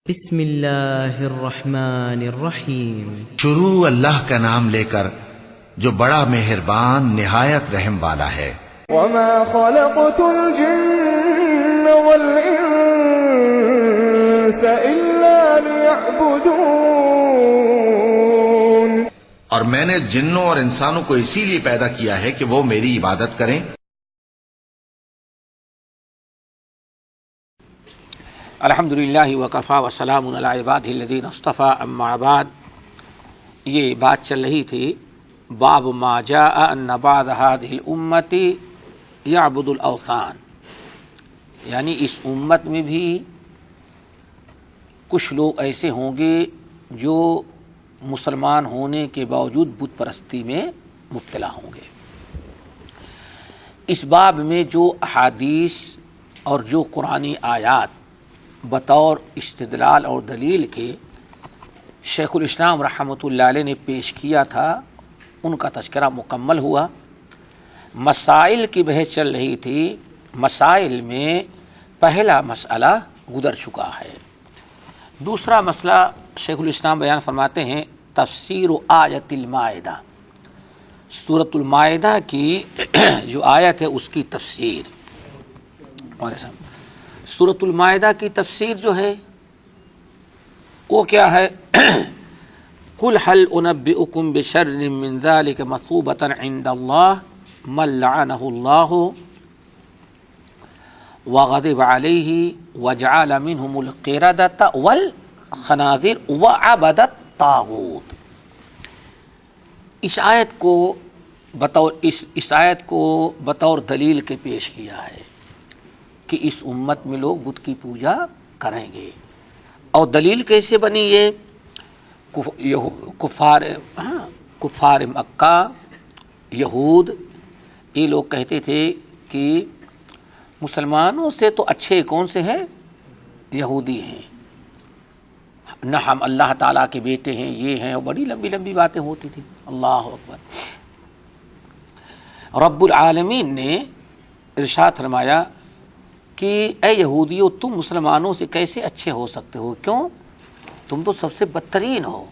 بسم اللہ الرحمن الرحیم۔ شروع اللہ کا نام لے کر جو بڑا مہربان نہایت رحم والا ہے۔ وما خلقت الجن والانس الا ليعبدون، اور میں نے جنوں اور انسانوں کو اسی لیے پیدا کیا ہے کہ وہ میری عبادت کریں۔ الحمدللہ وکفا وسلام علی عبادہ الذین اصطفیٰ اما بعد۔ یہ بات چل رہی تھی باب ما جاء ان بعض هذه الامت یعبد الاوثان، یعنی اس امت میں بھی کچھ لوگ ایسے ہوں گے جو مسلمان ہونے کے باوجود بت پرستی میں مبتلا ہوں گے۔ اس باب میں جو احادیث اور جو قرآنی آیات بطور استدلال اور دلیل کے شیخ الاسلام رحمۃ اللہ علیہ نے پیش کیا تھا، ان کا تذکرہ مکمل ہوا۔ مسائل کی بحث چل رہی تھی، مسائل میں پہلا مسئلہ گزر چکا ہے۔ دوسرا مسئلہ شیخ الاسلام بیان فرماتے ہیں تفسیر آیت المائدہ، سورۃ المائدہ کی جو آیت ہے اس کی تفسیر۔ سورۃ المائدہ کی تفسیر جو ہے وہ کیا ہے؟ قل هل انبئکم بشر من ذلک مثوبۃ عند اللہ من لعنہ اللہ وغضب علیہ وجعل منہم القردۃ والخنازیر وعبد الطاغوت۔ اس آیت کو بطور دلیل کے پیش کیا ہے کہ اس امت میں لوگ بت کی پوجا کریں گے۔ اور دلیل کیسے بنی؟ یہ کفار مکہ، یہود، یہ لوگ کہتے تھے کہ مسلمانوں سے تو اچھے کون سے ہیں؟ یہودی ہیں، نہ ہم اللہ تعالیٰ کے بیٹے ہیں، یہ ہیں، اور بڑی لمبی لمبی باتیں ہوتی تھیں۔ اللہ اکبر۔ رب العالمین نے ارشاد فرمایا کہ اے یہودیو، تم مسلمانوں سے کیسے اچھے ہو سکتے ہو؟ کیوں؟ تم تو سب سے بدترین ہو۔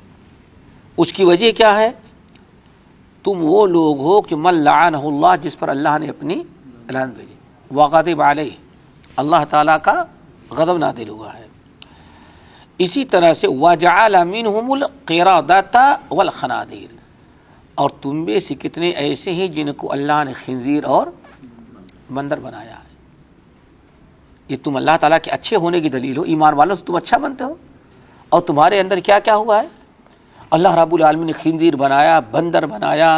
اس کی وجہ کیا ہے؟ تم وہ لوگ ہو کہ من لعنہ اللہ، جس پر اللہ نے اپنی لعنت بھیجی، وغضب علیہ، اللہ تعالیٰ کا غضب نازل ہوا ہے۔ اسی طرح سے وجعل منہم القردۃ والخنازیر، اور تم میں سے کتنے ایسے ہیں جن کو اللہ نے خنزیر اور بندر بنایا ہے۔ یہ تم اللہ تعالیٰ کے اچھے ہونے کی دلیل ہو، ایمان والوں سے تم اچھا بنتے ہو، اور تمہارے اندر کیا کیا ہوا ہے؟ اللہ رب العالمین نے خنزیر بنایا، بندر بنایا،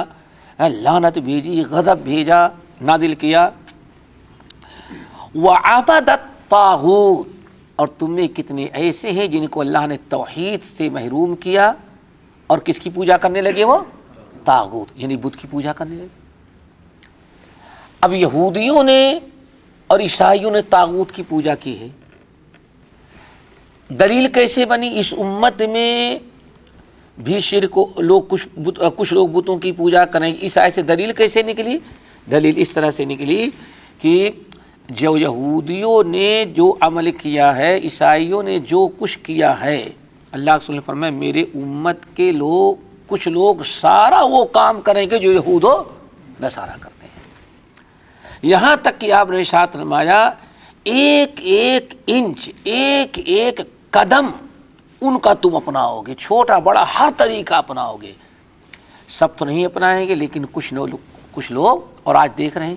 لعنت بھیجی، غضب بھیجا، نازل کیا۔ وعبد الطاغوت، اور تم میں کتنے ایسے ہیں جن کو اللہ نے توحید سے محروم کیا اور کس کی پوجا کرنے لگے؟ وہ طاغوت، یعنی بت کی پوجا کرنے لگے۔ اب یہودیوں نے اور عیسائیوں نے طاغوت کی پوجا کی ہے۔ دلیل کیسے بنی؟ اس امت میں بھی شرک لوگ کچھ لوگ بتوں کی پوجا کریں گے۔ اس آیت سے دلیل کیسے نکلی؟ دلیل اس طرح سے نکلی کہ جو یہودیوں نے جو عمل کیا ہے، عیسائیوں نے جو کچھ کیا ہے، اللہ کے رسول نے فرمایا میرے امت کے لوگ کچھ لوگ سارا وہ کام کریں گے جو یہود و نصارہ کرتے ہیں۔ یہاں تک کہ آپ نے ارشاد فرمایا ایک ایک انچ، ایک ایک قدم ان کا تم اپناؤ گے، چھوٹا بڑا ہر طریقہ اپناؤ گے۔ سب تو نہیں اپنائیں گے، لیکن کچھ لوگ، اور آج دیکھ رہے ہیں۔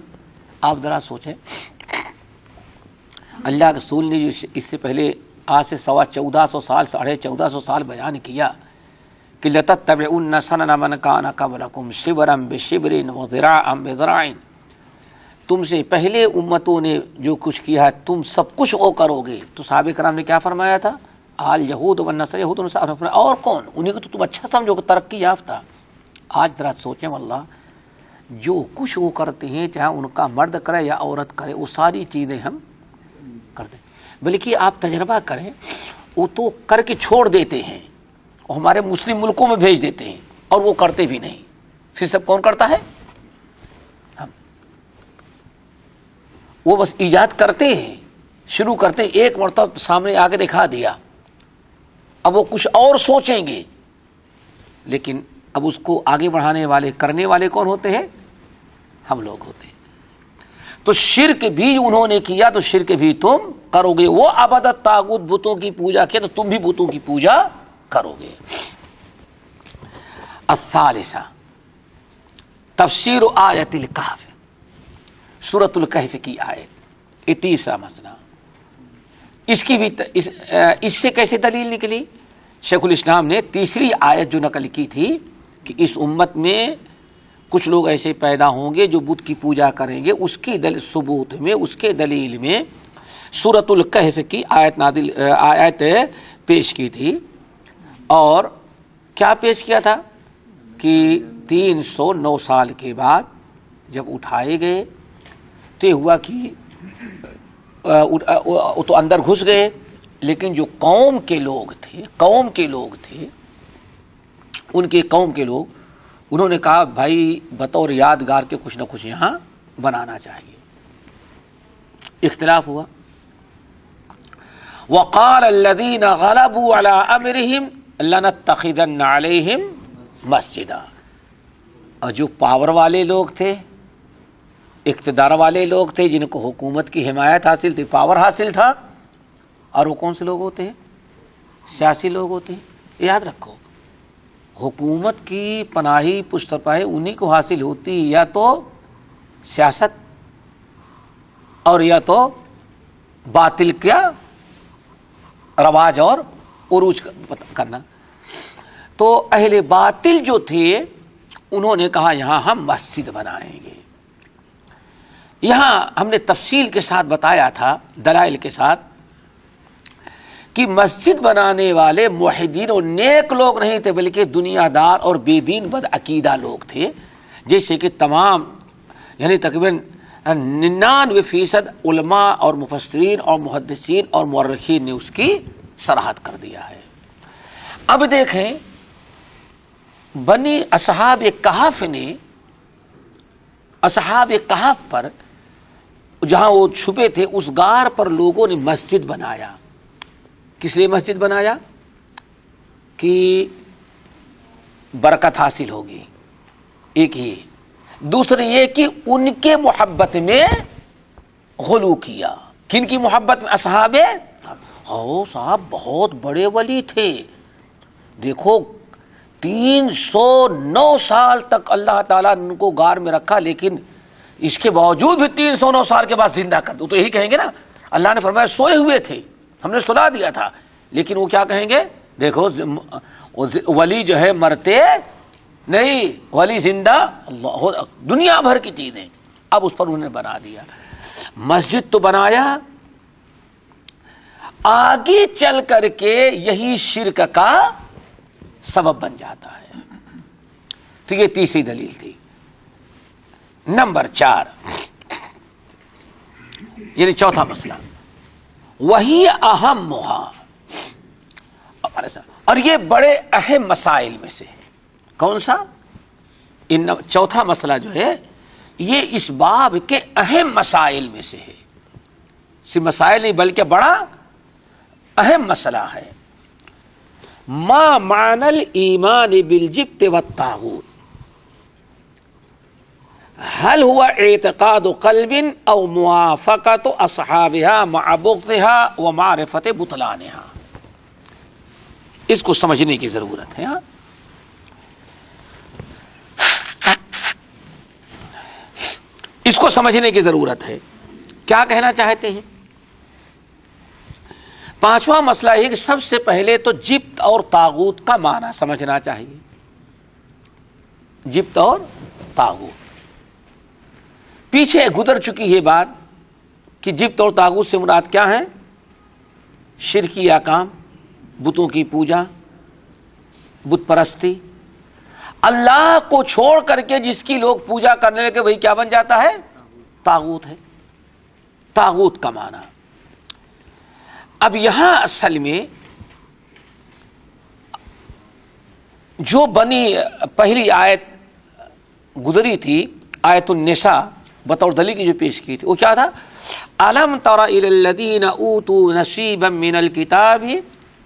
آپ ذرا سوچیں، اللہ کے رسول نے اس سے پہلے آج سے 1450 سال، 1450 سال بیان کیا کہ لَتَتَّبِعُنَّ سَنَنَ مَنْ كَانَ قَبْلَكُمْ شِبْرًا بِشِبْرٍ وَذِرَاعًا بِذِرَاعٍ۔ تم سے پہلے امتوں نے جو کچھ کیا ہے تم سب کچھ وہ کرو گے۔ تو صحابہ کرام نے کیا فرمایا تھا؟ آل یہود والنصارى، یہود والنصارى، اور کون؟ انہیں کو تو تم اچھا سمجھو کہ ترقی یافتہ۔ آج ذرا سوچیں واللہ، جو کچھ وہ کرتے ہیں، چاہے ان کا مرد کرے یا عورت کرے، وہ ساری چیزیں ہم کرتے ہیں۔ بلکہ آپ تجربہ کریں، وہ تو کر کے چھوڑ دیتے ہیں اور ہمارے مسلم ملکوں میں بھیج دیتے ہیں، اور وہ کرتے بھی نہیں۔ پھر سب کون کرتا ہے؟ وہ بس ایجاد کرتے ہیں، شروع کرتے ہیں، ایک مرتبہ سامنے آ کے دکھا دیا، اب وہ کچھ اور سوچیں گے، لیکن اب اس کو آگے بڑھانے والے، کرنے والے کون ہوتے ہیں؟ ہم لوگ ہوتے ہیں۔ تو شرک بھی انہوں نے کیا تو شرک بھی تم کرو گے۔ وہ عبادت طاغوت، بتوں کی پوجا کیا تو تم بھی بتوں کی پوجا کرو گے۔ الثالثہ تفسیر آیت الکہف، سورۃ الکہف کی آیت، یہ تیسرا مسئلہ۔ اس کی بھی اس سے کیسے دلیل نکلی؟ شیخ الاسلام نے تیسری آیت جو نقل کی تھی کہ اس امت میں کچھ لوگ ایسے پیدا ہوں گے جو بت کی پوجا کریں گے، اس کی ثبوت میں، اس کے دلیل میں سورۃ الکہف کی آیت پیش کی تھی۔ اور کیا پیش کیا تھا کہ 309 سال کے بعد جب اٹھائے گئے تو یہ ہوا کہ تو اندر گھس گئے، لیکن جو قوم کے لوگ تھے ان کے قوم کے لوگ، انہوں نے کہا بھائی بطور یادگار کے کچھ نہ کچھ یہاں بنانا چاہیے۔ اختلاف ہوا۔ وقال الذين غلبوا على امرهم لنتخذن عليهم مسجدا، اور جو پاور والے لوگ تھے، اقتدار والے لوگ تھے، جن کو حکومت کی حمایت حاصل تھی، پاور حاصل تھا، اور وہ کون سے لوگ ہوتے ہیں؟ سیاسی لوگ ہوتے ہیں۔ یاد رکھو، حکومت کی پناہی پشت پائے انہی کو حاصل ہوتی، یا تو سیاست اور یا تو باطل کیا رواج اور عروج کرنا۔ تو اہل باطل جو تھے انہوں نے کہا یہاں ہم مسجد بنائیں گے۔ یہاں ہم نے تفصیل کے ساتھ بتایا تھا، دلائل کے ساتھ، کہ مسجد بنانے والے موحدین اور نیک لوگ نہیں تھے، بلکہ دنیا دار اور بے دین بد عقیدہ لوگ تھے، جیسے کہ تمام یعنی تقریباً 99% علماء اور مفسرین اور محدثین اور مورخین نے اس کی صراحت کر دیا ہے۔ اب دیکھیں بنی اصحاب کہف نے اصحاب کہف پر، جہاں وہ چھپے تھے اس غار پر لوگوں نے مسجد بنایا۔ کس لیے مسجد بنایا؟ کہ برکت حاصل ہوگی، ایک یہ، دوسرے یہ کہ ان کے محبت میں غلو کیا۔ کن کی محبت میں؟ اصحاب صاحب بہت بڑے ولی تھے، دیکھو 309 سال تک اللہ تعالیٰ نے ان کو غار میں رکھا، لیکن اس کے باوجود بھی 309 سال کے بعد زندہ کر دو تو یہی کہیں گے نا، اللہ نے فرمایا سوئے ہوئے تھے، ہم نے سلا دیا تھا، لیکن وہ کیا کہیں گے؟ دیکھو ولی جو ہے مرتے نہیں، ولی زندہ، اللہ دنیا بھر کی چیزیں اب اس پر انہوں نے بنا دیا۔ مسجد تو بنایا، آگے چل کر کے یہی شرک کا سبب بن جاتا ہے۔ تو یہ تیسری دلیل تھی۔ نمبر 4 یعنی چوتھا مسئلہ، وہی اہمھا، اور یہ بڑے اہم مسائل میں سے ہے۔ کون سا؟ چوتھا مسئلہ جو ہے یہ اس باب کے اہم مسائل میں سے ہے، صرف مسائل نہیں بلکہ بڑا اہم مسئلہ ہے۔ ما معنی الایمان بالجبت والطاغوت، هل هو اعتقاد قلب او موافقت اصحابها مع بغضها ومعرفت بطلانها؟ اس کو سمجھنے کی ضرورت ہے۔ اس کو سمجھنے کی ضرورت ہے۔ کیا کہنا چاہتے ہیں؟ پانچواں مسئلہ یہ کہ سب سے پہلے تو جبت اور طاغوت کا معنی سمجھنا چاہیے۔ جبت اور طاغوت پیچھے گزر چکی ہے بات کہ جبت اور طاغوت سے مراد کیا ہے؟ شرکی احکام، بتوں کی پوجا، بت پرستی، اللہ کو چھوڑ کر کے جس کی لوگ پوجا کرنے لگے وہی کیا بن جاتا ہے؟ طاغوت ہے۔ طاغوت کا معنی اب یہاں اصل میں جو بنی پہلی آیت گزری تھی، آیت النساء، بطور دلیل کی جو پیش کی تھی، وہ کیا تھا؟ الم تر الی الذین اوتوا نصیبا من الکتاب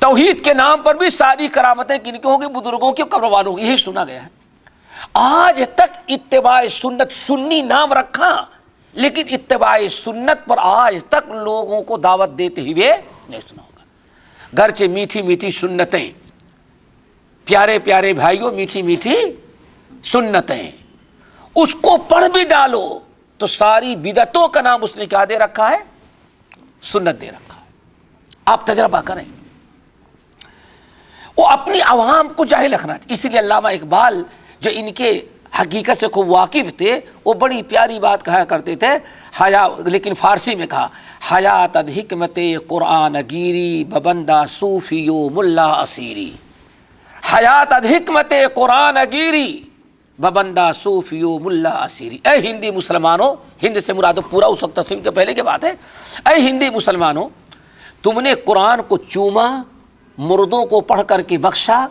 توحید کے نام پر بھی ساری کرامتیں کن کی ہوگی؟ بزرگوں کی، قبر والوں کی، یہی سنا گیا ہے۔ آج تک اتباع سنت سنی نام رکھا، لیکن اتباع سنت پر آج تک لوگوں کو دعوت دیتے ہوئے نہیں سنا ہوگا۔ گرچہ میٹھی میٹھی سنتیں، پیارے پیارے بھائیوں، میٹھی میٹھی سنتیں، اس کو پڑھ بھی ڈالو تو ساری بدعتوں کا نام اس نے کیا دے رکھا ہے؟ سنت دے رکھا ہے۔ آپ تجربہ کریں، وہ اپنی عوام کو جاہل رکھنا چاہیے۔ اسی لیے علامہ اقبال جو ان کے حقیقت سے خوب واقف تھے، وہ بڑی پیاری بات کہا کرتے تھے، لیکن فارسی میں کہا، حیات حکمت قرآن گیری ببندہ صوفیو ملا اسیری، حیات حکمت قرآن گیری ببندہ صوفیو ملا اسیری۔ اے ہندی مسلمانوں، ہند سے مراد پورا اس وقت تسلیم کے پہلے کی بات ہے، اے ہندی مسلمانوں، تم نے قرآن کو چوما، مردوں کو پڑھ کر کے بخشا،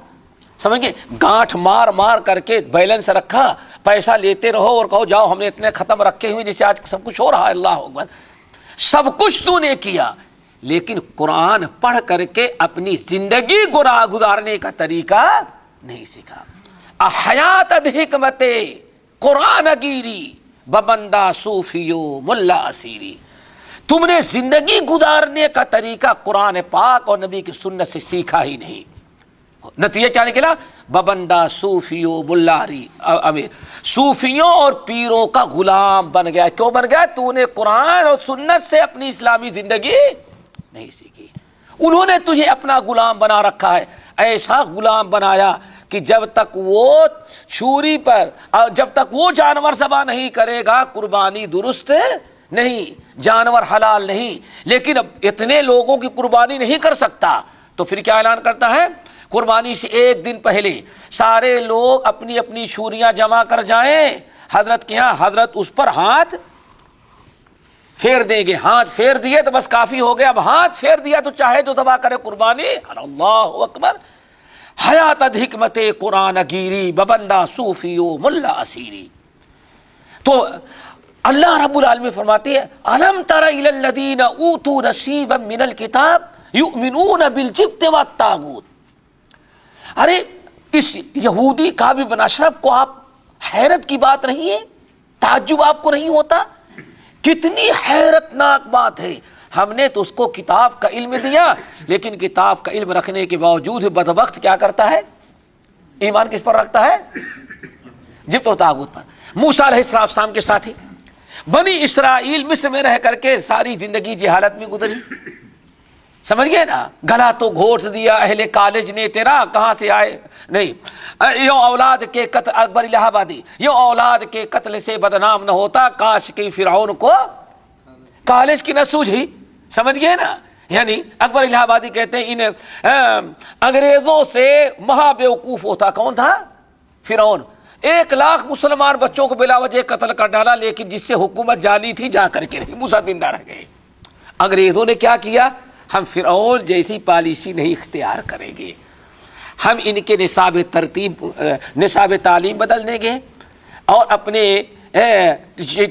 سمجھ گئے، گانٹھ مار مار کر کے بیلنس رکھا، پیسہ لیتے رہو اور کہو جاؤ ہم نے اتنے ختم رکھے ہوئے جیسے آج سب کچھ ہو رہا ہے، اللہ اکبر، سب کچھ تو نے کیا، لیکن قرآن پڑھ کر کے اپنی زندگی گزارنے کا طریقہ نہیں سیکھا۔ حیات حکمت قرآن گیری ببندہ صوفیو ملا اسیری، تم نے زندگی گزارنے کا طریقہ قرآن پاک اور نبی کی سنت سے سیکھا ہی نہیں۔ نتیجہ کیا نکلا؟ ببندہ صوفیو ملاری، صوفیوں اور پیروں کا غلام بن گیا۔ کیوں بن گیا؟ تو نے قرآن اور سنت سے اپنی اسلامی زندگی نہیں سیکھی، انہوں نے تجھے اپنا غلام بنا رکھا ہے، ایسا غلام بنایا کہ جب تک وہ چھری پر، جب تک وہ جانور ذبح نہیں کرے گا قربانی درست نہیں، جانور حلال نہیں، لیکن اب اتنے لوگوں کی قربانی نہیں کر سکتا، تو پھر کیا اعلان کرتا ہے؟ قربانی سے ایک دن پہلے سارے لوگ اپنی اپنی چھریاں جمع کر جائیں حضرت کے ہاں، حضرت اس پر ہاتھ پھیر دیں گے، ہاتھ پھیر دیے تو بس کافی ہو گیا، اب ہاتھ پھیر دیا تو چاہے جو ذبح کرے قربانی، اللہ اکبر۔ حیات حکمت قرآن گیری ببندہ صوفیو ملا اسیری۔ تو اللہ رب العالمین فرماتے ہیں، الم تر الی الذین اوتوا نصیبا من الکتاب یؤمنون بالجبت والطاغوت۔ ارے اس یہودی کعب بن اشرف کو آپ حیرت کی بات نہیں ہے؟ تعجب آپ کو نہیں ہوتا؟ کتنی حیرت ناک بات ہے، ہم نے تو اس کو کتاب کا علم دیا، لیکن کتاب کا علم رکھنے کے باوجود بدبخت کیا کرتا ہے؟ ایمان کس پر رکھتا ہے؟ جبت اور طاغوت پر۔ موسیٰ علیہ السلام کے ساتھی بنی اسرائیل مصر میں رہ کر کے ساری زندگی جہالت میں گزری، سمجھ گئے نا، گلا تو گھونٹ دیا اہل کالج نے تیرا، کہاں سے آئے نہیں، یوں اولاد کے قتل، اکبر الہ آبادی، یوں اولاد کے قتل سے بدنام نہ ہوتا کاش کہ فرعون کو کالج کی نہ سوجھی، سمجھ گئے نا۔ یعنی اکبر الہ آبادی کہتے ہیں ان انگریزوں سے مہا بیوقوف ہوتا کون تھا؟ فرعون۔ 1,00,000 مسلمان بچوں کو بلا وجہ قتل کر ڈالا، لیکن جس سے حکومت جانی تھی جا کر کے رہی، موسیٰ زندہ رہ گئے۔ انگریزوں نے کیا کیا؟ ہم فرعون جیسی پالیسی نہیں اختیار کریں گے، ہم ان کے نصاب تعلیم بدل دیں گے اور اپنے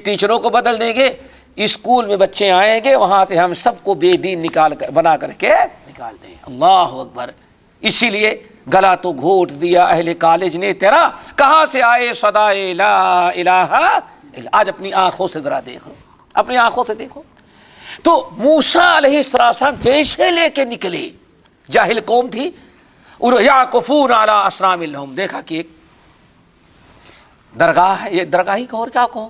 ٹیچروں کو بدل دیں گے، اسکول میں بچے آئیں گے وہاں سے ہم سب کو بے دین بنا کر کے نکال دیں۔ اللہ اکبر۔ اسی لیے گلا تو گھونٹ دیا اہل کالج نے تیرا، کہاں سے آئے صدائے لا الہ الا۔ آج اپنی آنکھوں سے ذرا دیکھو، اپنی آنکھوں سے دیکھو۔ تو موسیٰ علیہ السلام پیسے لے کے نکلے، جاہل قوم تھی، یعکفون علی اصنام لہم، دیکھا کہ ایک درگاہ ہے، یہ درگاہ ہی کہو اور کیا کہو،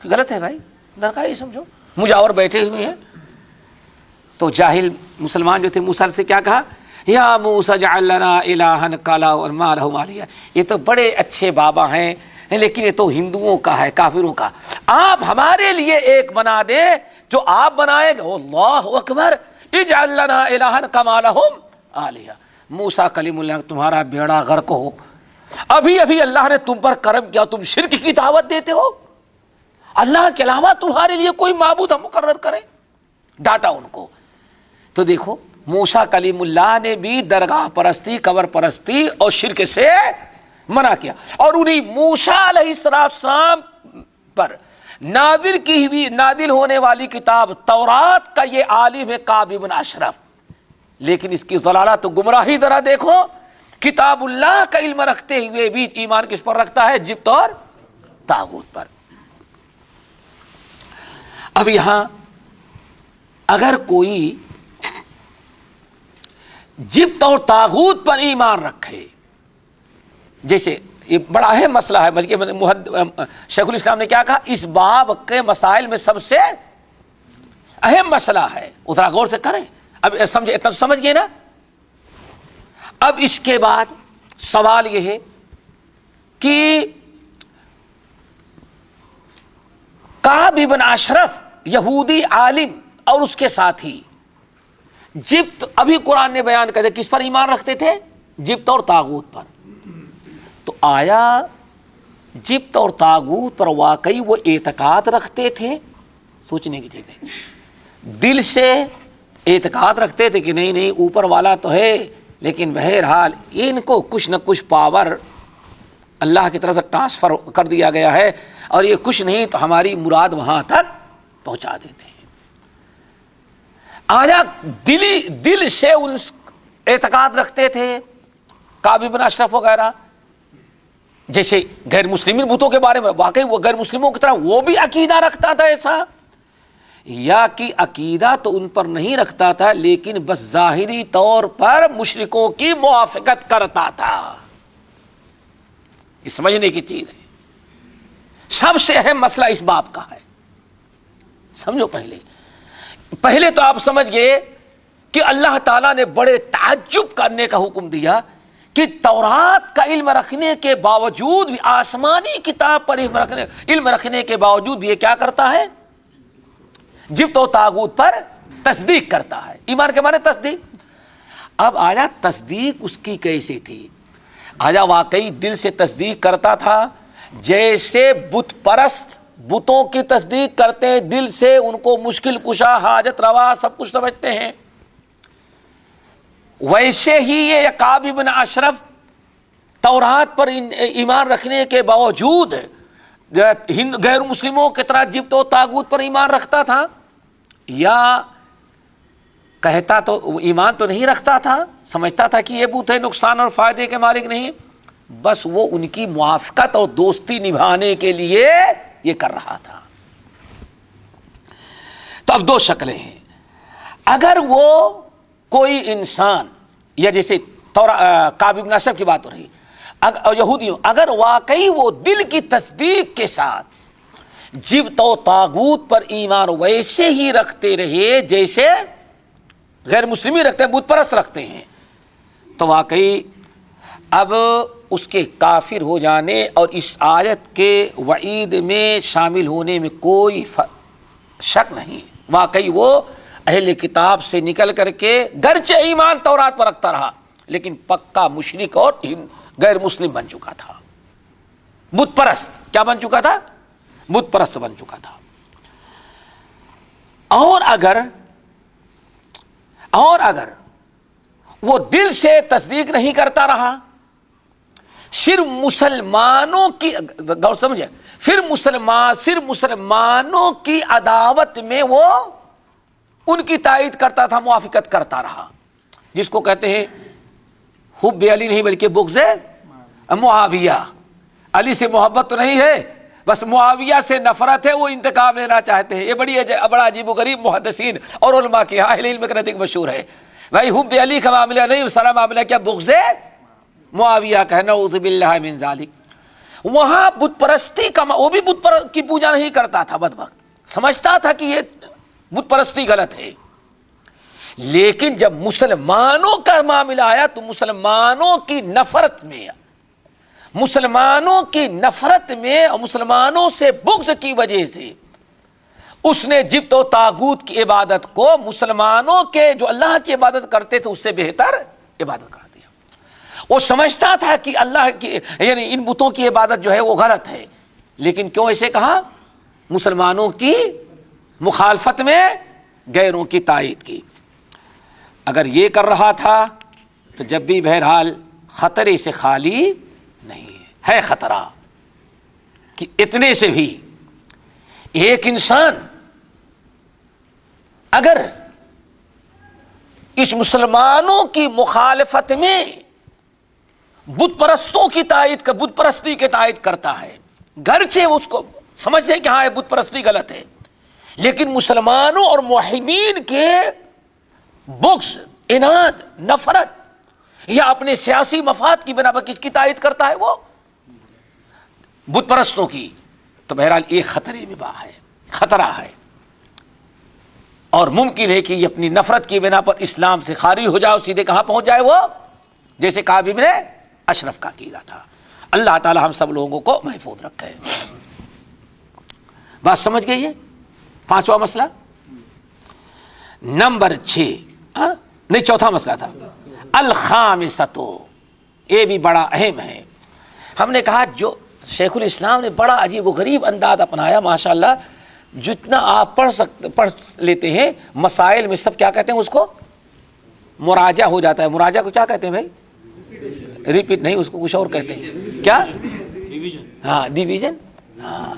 غلط ہے بھائی، درگاہ ہی سمجھو، مجاور بیٹھے ہوئے ہیں۔ تو جاہل مسلمان جو تھے موسیٰ سے کیا کہا؟ یا موسیٰ اجعل لنا الہا کما لہم آلیہ، یہ تو بڑے اچھے بابا ہیں لیکن یہ تو ہندوؤں کا ہے، کافروں کا، آپ ہمارے لیے ایک بنا دیں جو آپ بنائیں گے۔ اللہ اکبر۔ اجعل لنا الہا کما لہم آلیہ۔ موسیٰ کلیم اللہ، تمہارا بیڑا غرق ہو، ابھی ابھی اللہ نے تم پر کرم کیا، تم شرک کی دعوت دیتے ہو، اللہ کے علاوہ تمہارے لیے کوئی معبود ہم مقرر کریں، ڈانٹا ان کو۔ تو دیکھو موسیٰ کلیم اللہ نے بھی درگاہ پرستی، قبر پرستی اور شرک سے منع کیا، اور انہیں موسیٰ علیہ السلام پر نازل ہونے والی کتاب تورات کا یہ عالم ہے کعب بن اشرف، لیکن اس کی ضلالت و گمراہی ذرا دیکھو. کتاب اللہ کا علم رکھتے ہوئے بھی ایمان کس پر رکھتا ہے؟ جبت اور طاغوت پر. اب یہاں اگر کوئی جبت اور طاغوت پر ایمان رکھے، جیسے یہ بڑا اہم مسئلہ ہے، بلکہ شیخ الاسلام نے کیا کہا، اس باب کے مسائل میں سب سے اہم مسئلہ ہے، ذرا غور سے کریں. اب سمجھے، اتنا سمجھ گئے نا. اب اس کے بعد سوال یہ ہے کہ کعب بن اشرف یہودی عالم اور اس کے ساتھی جبت، ابھی قرآن نے بیان کر دیا کس پر ایمان رکھتے تھے؟ جبت اور طاغوت پر. تو آیا جبت اور طاغوت پر واقعی وہ اعتقاد رکھتے تھے؟ سوچنے کی چیز ہے. دل سے اعتقاد رکھتے تھے کہ نہیں نہیں اوپر والا تو ہے، لیکن بہرحال ان کو کچھ نہ کچھ پاور اللہ کی طرف سے ٹرانسفر کر دیا گیا ہے، اور یہ کچھ نہیں تو ہماری مراد وہاں تک پہنچا دیتے ہیں. آیا دل سے ان اعتقاد رکھتے تھے کعب بن اشرف وغیرہ؟ جیسے غیر مسلمین بتوں کے بارے میں واقعی وہ غیر مسلموں کی طرح وہ بھی عقیدہ رکھتا تھا ایسا، یا کہ عقیدہ تو ان پر نہیں رکھتا تھا لیکن بس ظاہری طور پر مشرکوں کی موافقت کرتا تھا؟ یہ سمجھنے کی چیز ہے. سب سے اہم مسئلہ اس باب کا ہے. سمجھو، پہلے تو آپ سمجھ گئے کہ اللہ تعالیٰ نے بڑے تعجب کرنے کا حکم دیا کہ تورات کا علم رکھنے کے باوجود بھی، آسمانی کتاب پر علم رکھنے کے باوجود بھی یہ کیا کرتا ہے؟ جبت و طاغوت پر تصدیق کرتا ہے. ایمان کے معنی تصدیق. اب آیا تصدیق اس کی کیسی تھی؟ آیا واقعی دل سے تصدیق کرتا تھا جیسے بت پرست بتوں کی تصدیق کرتے ہیں دل سے، ان کو مشکل کشا، حاجت روا سب کچھ سمجھتے ہیں؟ ویسے ہی یہ کعب بن اشرف تورات پر ایمان رکھنے کے باوجود غیر مسلموں کی طرح جبت و طاغوت پر ایمان رکھتا تھا، یا کہتا تو ایمان تو نہیں رکھتا تھا، سمجھتا تھا کہ یہ بت ہے، نقصان اور فائدے کے مالک نہیں، بس وہ ان کی موافقت اور دوستی نبھانے کے لیے یہ کر رہا تھا. تو اب دو شکلیں ہیں. اگر وہ کوئی انسان، یا جیسے کعب بن اشرف کی بات ہو رہی، یہودیوں، اگر واقعی وہ دل کی تصدیق کے ساتھ جبت و طاغوت پر ایمان ویسے ہی رکھتے رہے جیسے غیر مسلمی رکھتے ہیں، بت پرست رکھتے ہیں، تو واقعی اب اس کے کافر ہو جانے اور اس آیت کے وعید میں شامل ہونے میں کوئی شک نہیں. واقعی وہ اہل کتاب سے نکل کر کے گرچہ ایمان تورات پر رکھتا رہا لیکن پکا مشرک اور غیر مسلم بن چکا تھا، بت پرست. کیا بن چکا تھا؟ بت پرست بن چکا تھا. اور اگر وہ دل سے تصدیق نہیں کرتا رہا، صرف مسلمانوں کی غور سمجھے، صرف مسلمانوں کی عداوت میں وہ ان کی تائید کرتا تھا، موافقت کرتا رہا، جس کو کہتے ہیں حب علی نہیں بلکہ بغض معاویہ. علی سے محبت تو نہیں ہے، بس معاویہ سے نفرت ہے، وہ انتقام لینا چاہتے ہیں. یہ بڑا عجیب و غریب محدثین اور علماء کے اہل علم کے نزدیک مشہور ہے. بھائی حب علی کا معاملہ نہیں، سارا معاملہ کیا؟ بغض معاویہ کا ہے. نعوذ باللہ من ذالک. وہاں بت پرستی کا، وہ بھی بت کی پوجا نہیں کرتا تھا، بدبخت سمجھتا تھا کہ یہ بت پرستی غلط ہے. لیکن جب مسلمانوں کا معاملہ آیا تو مسلمانوں کی نفرت میں اور مسلمانوں سے بغض کی وجہ سے اس نے جبت و طاغوت کی عبادت کو مسلمانوں کے جو اللہ کی عبادت کرتے تھے اس سے بہتر عبادت کر دیا. وہ سمجھتا تھا کہ اللہ کی، یعنی ان بتوں کی عبادت جو ہے وہ غلط ہے، لیکن کیوں ایسے کہا؟ مسلمانوں کی مخالفت میں غیروں کی تائید کی. اگر یہ کر رہا تھا تو جب بھی بہرحال خطرے سے خالی نہیں ہے خطرہ کہ اتنے سے بھی ایک انسان اگر اس مسلمانوں کی مخالفت میں بت پرستوں کی تائید کا بت پرستی کی تائید کرتا ہے، گرچہ اس کو سمجھتے کہ ہاں بت پرستی غلط ہے، لیکن مسلمانوں اور موحدین کے بغض، اناد، نفرت یا اپنے سیاسی مفاد کی بنا پر کس کی تائید کرتا ہے؟ وہ بت پرستوں کی۔ تو بہرحال یہ خطرے میں ہے، خطرہ ہے، اور ممکن ہے کہ یہ اپنی نفرت کی بنا پر اسلام سے خارج ہو جائے، سیدھے کہاں پہنچ جائے وہ، جیسے کعب ابن اشرف کا عقیدہ تھا۔ اللہ تعالی ہم سب لوگوں کو محفوظ رکھے۔ بات سمجھ گئی ہے؟ پانچواں مسئلہ۔ نمبر 6 نہیں، چوتھا مسئلہ تھا الخامسۃ، یہ بھی بڑا اہم ہے۔ ہم نے کہا جو شیخ الاسلام نے بڑا عجیب و غریب انداز اپنایا، ماشاءاللہ، جتنا آپ پڑھ لیتے ہیں مسائل میں سب کیا کہتے ہیں اس کو؟ مراجعہ ہو جاتا ہے۔ مراجعہ کو کیا کہتے ہیں بھائی؟ ریپیٹ نہیں، اس کو کچھ اور کہتے ہیں، کیا؟ ہاں، ڈیویژن۔ ہاں،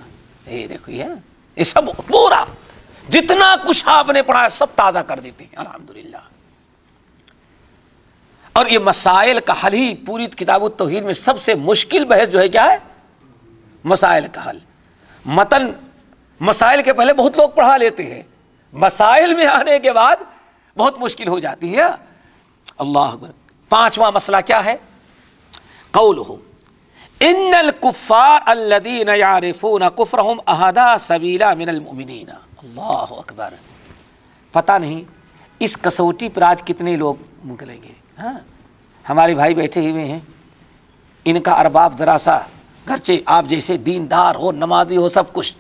یہ دیکھو، یہ سب پورا جتنا کچھ آپ نے پڑھا سب تازہ کر دیتے ہیں الحمدللہ۔ اور یہ مسائل کا حل ہی پوری کتاب التوحید میں سب سے مشکل بحث جو ہے کیا ہے؟ مسائل کا حل۔ متن مسائل کے پہلے بہت لوگ پڑھا لیتے ہیں، مسائل میں آنے کے بعد بہت مشکل ہو جاتی ہے۔ اللہ اکبر۔ پانچواں مسئلہ کیا ہے؟ قولہ ان الکفار الذین یعرفون کفرہم اہدی سبیلا من المؤمنین۔ اللہ اکبر۔ پتہ نہیں اس کسوٹی پر آج کتنے لوگ نکلیں گے۔ ہاں، ہمارے بھائی بیٹھے ہوئے ہیں، ان کا ارباب دراسا، گرچہ آپ جیسے دیندار ہو، نمازی ہو، سب کچھ،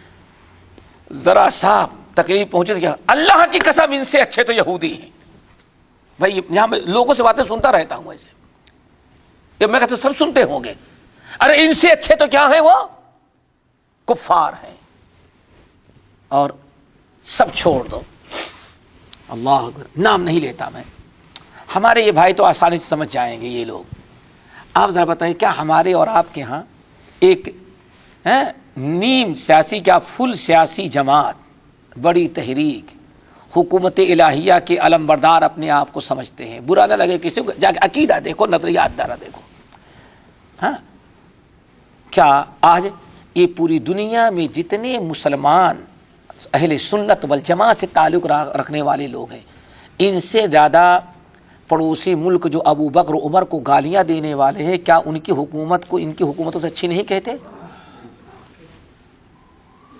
ذرا سا تکلیف پہنچے تو اللہ کی قسم ان سے اچھے تو یہودی ہیں۔ بھائی یہاں میں لوگوں سے باتیں سنتا رہتا ہوں ایسے، یہ میں کہتا ہوں سب سنتے ہوں گے، ارے ان سے اچھے تو کیا ہیں؟ وہ کفار ہیں، اور سب چھوڑ دو۔ اللہ اکبر، نام نہیں لیتا میں، ہمارے یہ بھائی تو آسانی سے سمجھ جائیں گے یہ لوگ۔ آپ ذرا بتائیں، کیا ہمارے اور آپ کے ہاں ایک نیم سیاسی، کیا فل سیاسی جماعت، بڑی تحریک، حکومت الہیہ کے علم بردار اپنے آپ کو سمجھتے ہیں؟ برا نہ لگے کسی کو، جا کے عقیدہ دیکھو، نظریات دارا دیکھو۔ ہاں، کیا آج یہ پوری دنیا میں جتنے مسلمان اہل سنت والجماعت سے تعلق رکھنے والے لوگ ہیں، ان سے زیادہ پڑوسی ملک جو ابو بکر عمر کو گالیاں دینے والے ہیں، کیا ان کی حکومت کو ان کی حکومتوں سے اچھی نہیں کہتے؟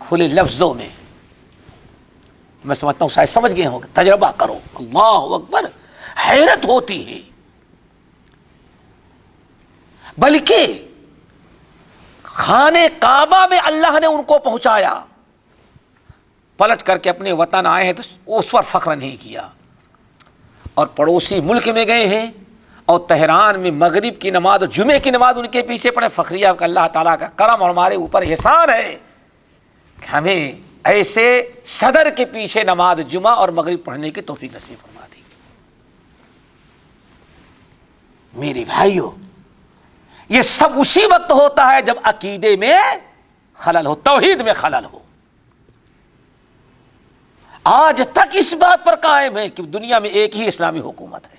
کھلے لفظوں میں۔ میں سمجھتا ہوں شاید سمجھ گئے ہوں گے، تجربہ کرو۔ اللہ اکبر، حیرت ہوتی ہے۔ بلکہ خانے کعبہ میں اللہ نے ان کو پہنچایا، پلٹ کر کے اپنے وطن آئے ہیں تو اس پر فخر نہیں کیا، اور پڑوسی ملک میں گئے ہیں اور تہران میں مغرب کی نماز اور جمعے کی نماز ان کے پیچھے پڑے، فخریہ کہ اللہ تعالیٰ کا کرم اور ہمارے اوپر احسان ہے کہ ہمیں ایسے صدر کے پیچھے نماز جمعہ اور مغرب پڑھنے کی توفیق نصیب فرما دی۔ میرے بھائیو، یہ سب اسی وقت ہوتا ہے جب عقیدے میں خلل ہو، توحید میں خلل ہو۔ آج تک اس بات پر قائم ہے کہ دنیا میں ایک ہی اسلامی حکومت ہے،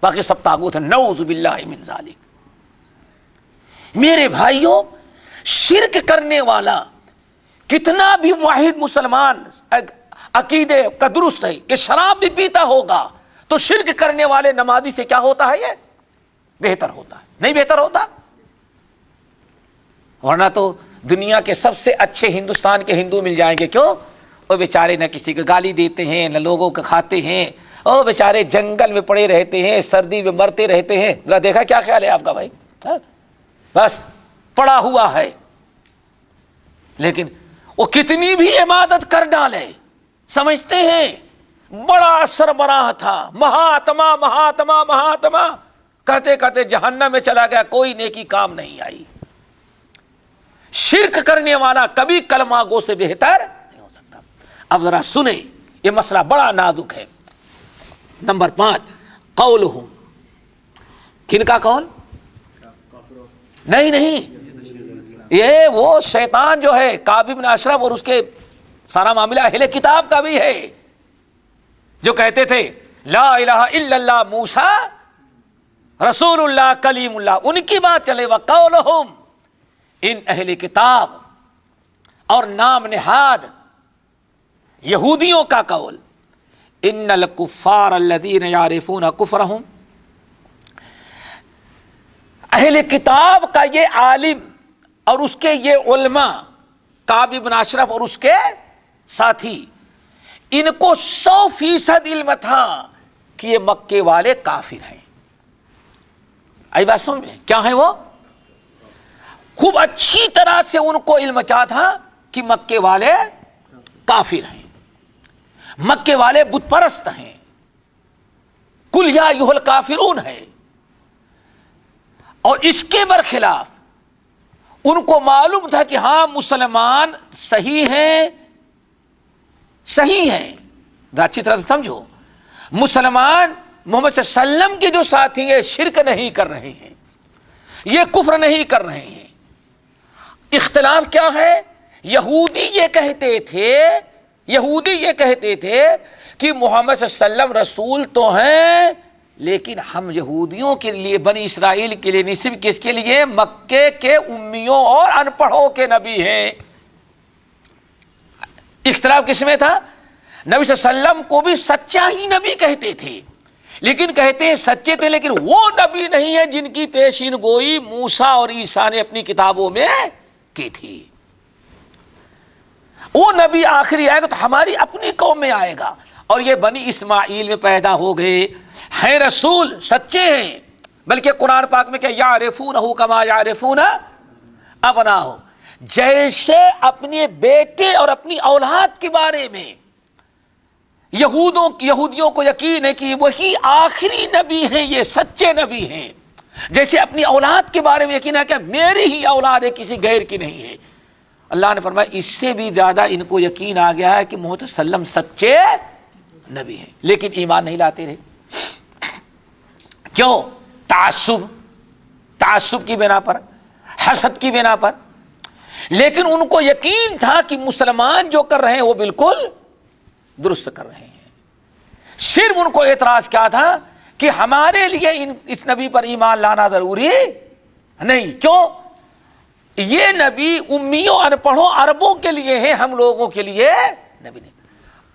باقی سب طاغوت ہیں، نعوذ باللہ من ذالک۔ میرے بھائیوں، شرک کرنے والا کتنا بھی واحد مسلمان عقیدے کا درست ہے، یہ شراب بھی پیتا ہوگا تو شرک کرنے والے نمازی سے کیا ہوتا ہے؟ یہ بہتر ہوتا ہے، نہیں بہتر ہوتا؟ ورنہ تو دنیا کے سب سے اچھے ہندوستان کے ہندو مل جائیں گے، کیوں؟ وہ بیچارے نہ کسی کو گالی دیتے ہیں، نہ لوگوں کو کھاتے ہیں، وہ بیچارے جنگل میں پڑے رہتے ہیں، سردی میں مرتے رہتے ہیں۔ ذرا دیکھا کیا خیال ہے آپ کا بھائی؟ بس پڑا ہوا ہے، لیکن وہ کتنی بھی عبادت کر ڈالے، سمجھتے ہیں بڑا سربراہ تھا، مہاتما مہاتما مہاتما، کرتے کرتے جہنم میں چلا گیا، کوئی نیکی کام نہیں آئی۔ شرک کرنے والا کبھی کلمہ گو سے بہتر نہیں ہو سکتا۔ اب ذرا سنیں، یہ مسئلہ بڑا نازک ہے۔ نمبر 5 قولہم، کن کا قول؟ نہیں، یہ وہ شیطان جو ہے کعب بن اشرف اور اس کے سارا معاملہ اہل کتاب کا بھی ہے، جو کہتے تھے لا الہ الا اللہ موسیٰ رسول اللہ کلیم اللہ، ان کی بات چلے، وقولہم، ان اہل کتاب اور نام نہاد یہودیوں کا قول، ان الکفار الذین یعرفون کفرہم، اہل کتاب کا یہ عالم اور اس کے یہ علماء کعب بن اشرف اور اس کے ساتھی، ان کو 100% علم تھا کہ یہ مکے والے کافر ہیں۔ آئی بات سمجھ میں؟ کیا ہیں وہ؟ خوب اچھی طرح سے ان کو علم کیا تھا کہ مکے والے کافر ہیں، مکے والے بت پرست ہیں، کل یا ایھا الکافرون ہے۔ اور اس کے برخلاف ان کو معلوم تھا کہ ہاں مسلمان صحیح ہیں، صحیح ہیں، اچھی طرح سے سمجھو، مسلمان محمد صلی اللہ علیہ وسلم کے جو ساتھی ہیں شرک نہیں کر رہے ہیں، یہ کفر نہیں کر رہے ہیں۔ اختلاف کیا ہے؟ یہودی یہ کہتے تھے کہ محمد صلی اللہ علیہ وسلم رسول تو ہیں، لیکن ہم یہودیوں کے لیے، بنی اسرائیل کے لیے، نہیں صرف کس کے لیے، مکے کے امیوں اور ان پڑھوں کے نبی ہیں۔ اختلاف کس میں تھا؟ نبی صلی اللہ علیہ وسلم کو بھی سچا ہی نبی کہتے تھے، لیکن کہتے ہیں سچے تھے، لیکن وہ نبی نہیں ہے جن کی پیشین گوئی موسیٰ اور عیسیٰ نے اپنی کتابوں میں کی تھی۔ وہ نبی آخری آئے گا تو ہماری اپنی قوم میں آئے گا، اور یہ بنی اسماعیل میں پیدا ہو گئے ہیں، رسول سچے ہیں، بلکہ قرآن پاک میں کہ یعرفونہ کما یعرفون ابناءہم، جیسے اپنے بیٹے اور اپنی اولاد کے بارے میں یہودیوں کو یقین ہے کہ وہی آخری نبی ہیں، یہ سچے نبی ہیں، جیسے اپنی اولاد کے بارے میں یقین ہے کہ میری ہی اولاد ہے، کسی غیر کی نہیں ہے۔ اللہ نے فرمایا اس سے بھی زیادہ ان کو یقین آ گیا ہے کہ محمد صلی اللہ علیہ وسلم سچے نبی ہیں، لیکن ایمان نہیں لاتے رہے۔ کیوں؟ تعصب کی بنا پر، حسد کی بنا پر۔ لیکن ان کو یقین تھا کہ مسلمان جو کر رہے ہیں وہ بالکل درست کر رہے ہیں۔ صرف ان کو اعتراض کیا تھا کہ ہمارے لیے اس نبی پر ایمان لانا ضروری نہیں۔ کیوں؟ یہ نبی امیوں ان پڑھوں عربوں کے لیے ہے، ہم لوگوں کے لیے نبی نہیں۔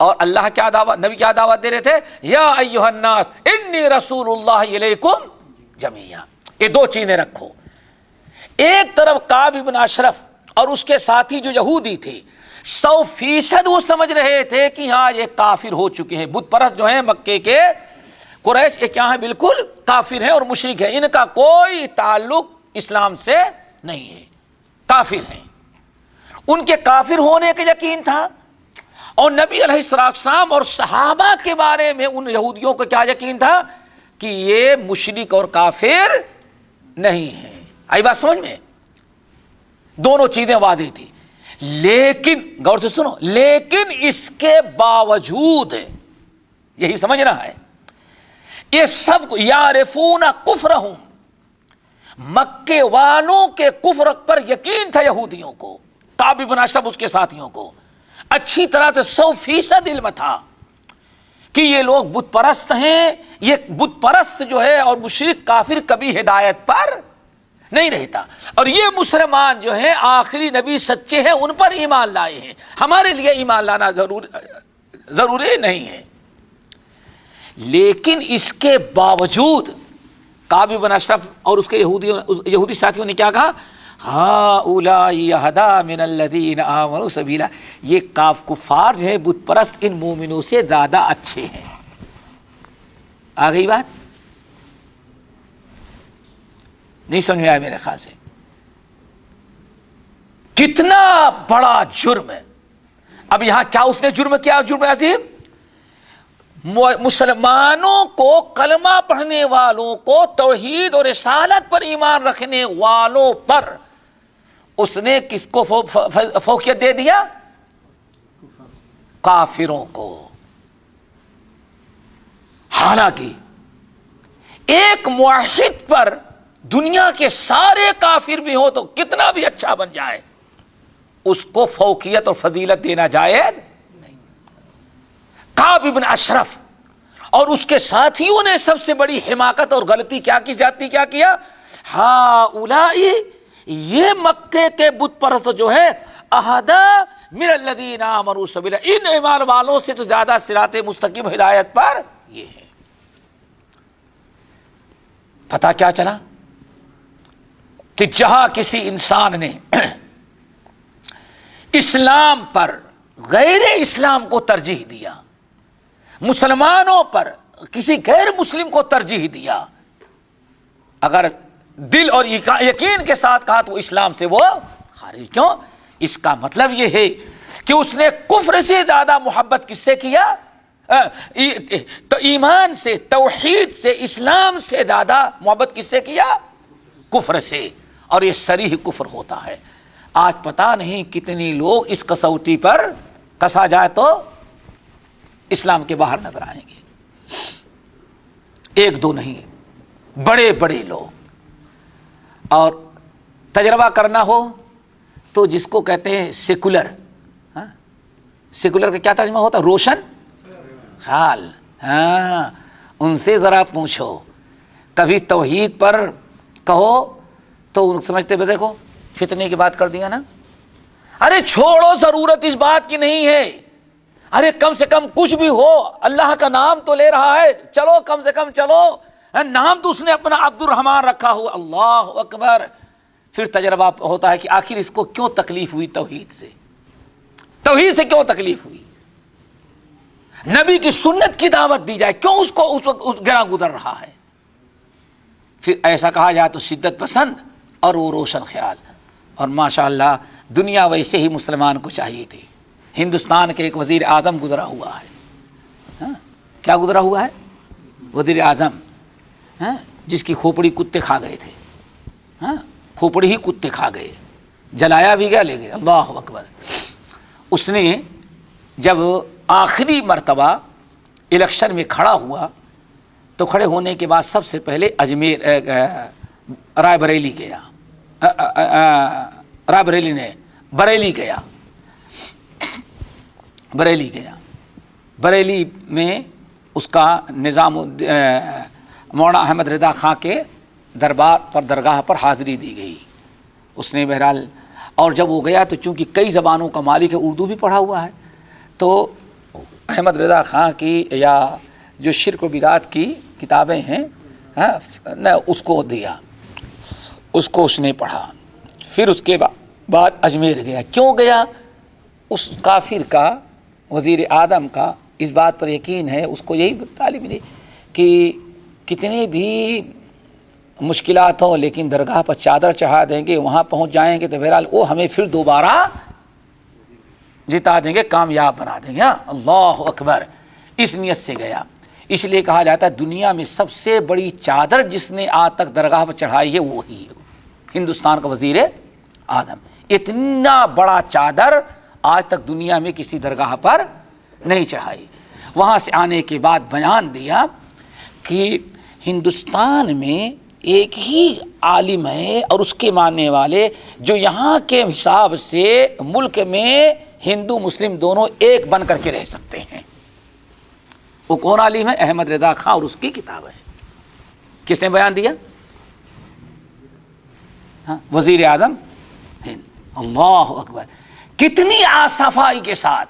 اور اللہ کیا دعوت، نبی کیا دعوت دے رہے تھے؟ یا ایھا الناس انی رسول اللہ الیکم جمیعا۔ یہ دو چیزیں رکھو، ایک طرف کعب بن اشرف اور اس کے ساتھی جو یہودی تھے 100% وہ سمجھ رہے تھے کہ ہاں یہ کافر ہو چکے ہیں، بت پرست جو ہیں مکے کے قریش، یہ کیا ہیں؟ بالکل کافر ہیں اور مشرک ہیں، ان کا کوئی تعلق اسلام سے نہیں ہے، کافر ہیں۔ ان کے کافر ہونے کا یقین تھا، اور نبی علیہ السلام اور صحابہ کے بارے میں ان یہودیوں کو کیا یقین تھا کہ یہ مشرک اور کافر نہیں ہے۔ آئی بات سمجھ میں؟ دونوں چیزیں واضح تھی، لیکن غور سے سنو، لیکن اس کے باوجود یہی سمجھنا ہے، یہ سب یعرفون کفرہم، مکے والوں کے کفر پر یقین تھا یہودیوں کو، کعب بن اشرف اس کے ساتھیوں کو اچھی طرح سے 100% علم تھا کہ یہ لوگ بت پرست ہیں، یہ بت پرست جو ہے اور مشرک کافر کبھی ہدایت پر نہیں رہتا، اور یہ مسلمان جو ہیں آخری نبی سچے ہیں، ان پر ایمان لائے ہیں، ہمارے لیے ایمان لانا ضروری نہیں ہے۔ لیکن اس کے باوجود کعب بن اشرف اور اس کے یہودی ساتھیوں نے کیا کہا؟ ہؤلاء اہدی من الذین آمنوا سبیلا، یہ کفار جو ہے بت پرست ان مومنوں سے زیادہ اچھے ہیں۔ آ گئی بات؟ نہیں سمجھ میں آیا میرے خیال سے؟ کتنا بڑا جرم ہے۔ اب یہاں کیا اس نے جرم کیا؟ جرم عظیم، مسلمانوں کو، کلمہ پڑھنے والوں کو، توحید اور رسالت پر ایمان رکھنے والوں پر اس نے کس کو فوقیت دے دیا؟ کافروں کو۔ حالانکہ ایک موحد پر دنیا کے سارے کافر بھی ہو تو کتنا بھی اچھا بن جائے، اس کو فوقیت اور فضیلت دینا جائز نہیں۔ کعب بن اشرف اور اس کے ساتھیوں نے سب سے بڑی حماقت اور غلطی کیا کیا ہاں اولائی، یہ مکے کے بت پرست جو ہے، اہدا من الذین آمنوا سبیلا، ان ایمان والوں سے تو زیادہ صراط مستقیم ہدایت پر یہ ہے۔ پتہ کیا چلا کہ جہاں کسی انسان نے اسلام پر غیر اسلام کو ترجیح دیا، مسلمانوں پر کسی غیر مسلم کو ترجیح دیا، اگر دل اور یقین کے ساتھ کہا تو اسلام سے وہ خارج۔ کیوں؟ اس کا مطلب یہ ہے کہ اس نے کفر سے زیادہ محبت کس سے کیا؟ تو ایمان سے، توحید سے، اسلام سے زیادہ محبت کس سے کیا؟ کفر سے، اور یہ صریح کفر ہوتا ہے۔ آج پتہ نہیں کتنی لوگ اس کسوٹی پر کسا جائے تو اسلام کے باہر نظر آئیں گے، ایک دو نہیں، بڑے بڑے لوگ۔ اور تجربہ کرنا ہو تو جس کو کہتے ہیں سیکولر، سیکولر کا کیا ترجمہ ہوتا ہے؟ روشن خیال۔ ہاں، ان سے ذرا پوچھو، کبھی توحید پر کہو تو ان سمجھتے ہوئے دیکھو فتنے کی بات کر دیا نا، ارے چھوڑو، ضرورت اس بات کی نہیں ہے، ارے کم سے کم کچھ بھی ہو، اللہ کا نام تو لے رہا ہے، چلو کم سے کم چلو، نام تو اس نے اپنا عبد الرحمن رکھا ہوا، اللہ اکبر۔ پھر تجربہ ہوتا ہے کہ آخر اس کو کیوں تکلیف ہوئی، توحید سے کیوں تکلیف ہوئی، نبی کی سنت کی دعوت دی جائے کیوں اس کو اس وقت گرا گزر رہا ہے۔ پھر ایسا کہا جائے تو شدت پسند اور وہ روشن خیال۔ اور ماشاءاللہ دنیا ویسے ہی مسلمان کو چاہیے تھی۔ ہندوستان کے ایک وزیر اعظم گزرا ہوا ہے، کیا گزرا ہوا ہے؟ وزیر اعظم، جس کی کھوپڑی کتے کھا گئے تھے، کھوپڑی ہی کتے کھا گئے، جلایا بھی گیا، لے گئے، اللہ اکبر۔ اس نے جب آخری مرتبہ الیکشن میں کھڑا ہوا تو کھڑے ہونے کے بعد سب سے پہلے اجمیر رائے بریلی گیا، بریلی میں اس کا نظام مولانا احمد رضا خان کے درگاہ پر حاضری دی گئی۔ اس نے بہرحال، اور جب وہ گیا تو چونکہ کئی زبانوں کا مالک ہے، اردو بھی پڑھا ہوا ہے، تو احمد رضا خان کی یا جو شرک و بدعت کی کتابیں ہیں اس کو دیا، اس کو اس نے پڑھا۔ پھر اس کے بعد اجمیر گیا۔ کیوں گیا؟ اس کافر کا، وزیر اعظم کا اس بات پر یقین ہے، اس کو یہی تعلیم ملی کہ کتنی بھی مشکلات ہوں لیکن درگاہ پر چادر چڑھا دیں گے، وہاں پہنچ جائیں گے تو بہرحال وہ ہمیں پھر دوبارہ جتا دیں گے، کامیاب بنا دیں گے۔ اللہ اکبر، اس نیت سے گیا۔ اس لیے کہا جاتا ہے دنیا میں سب سے بڑی چادر جس نے آج تک درگاہ پر چڑھائی ہے وہی ہندوستان کا وزیر اعظم۔ اتنا بڑا چادر آج تک دنیا میں کسی درگاہ پر نہیں چڑھائی۔ وہاں سے آنے کے بعد بیان دیا کہ ہندوستان میں ایک ہی عالم ہے اور اس کے ماننے والے جو یہاں کے حساب سے ملک میں ہندو مسلم دونوں ایک بن کر کے رہ سکتے ہیں۔ وہ کون عالم ہے؟ احمد رضا خان، اور اس کی کتاب ہے۔ کس نے بیان دیا؟ وزیر اعظم ہند۔ اللہ اکبر، کتنی صفائی کے ساتھ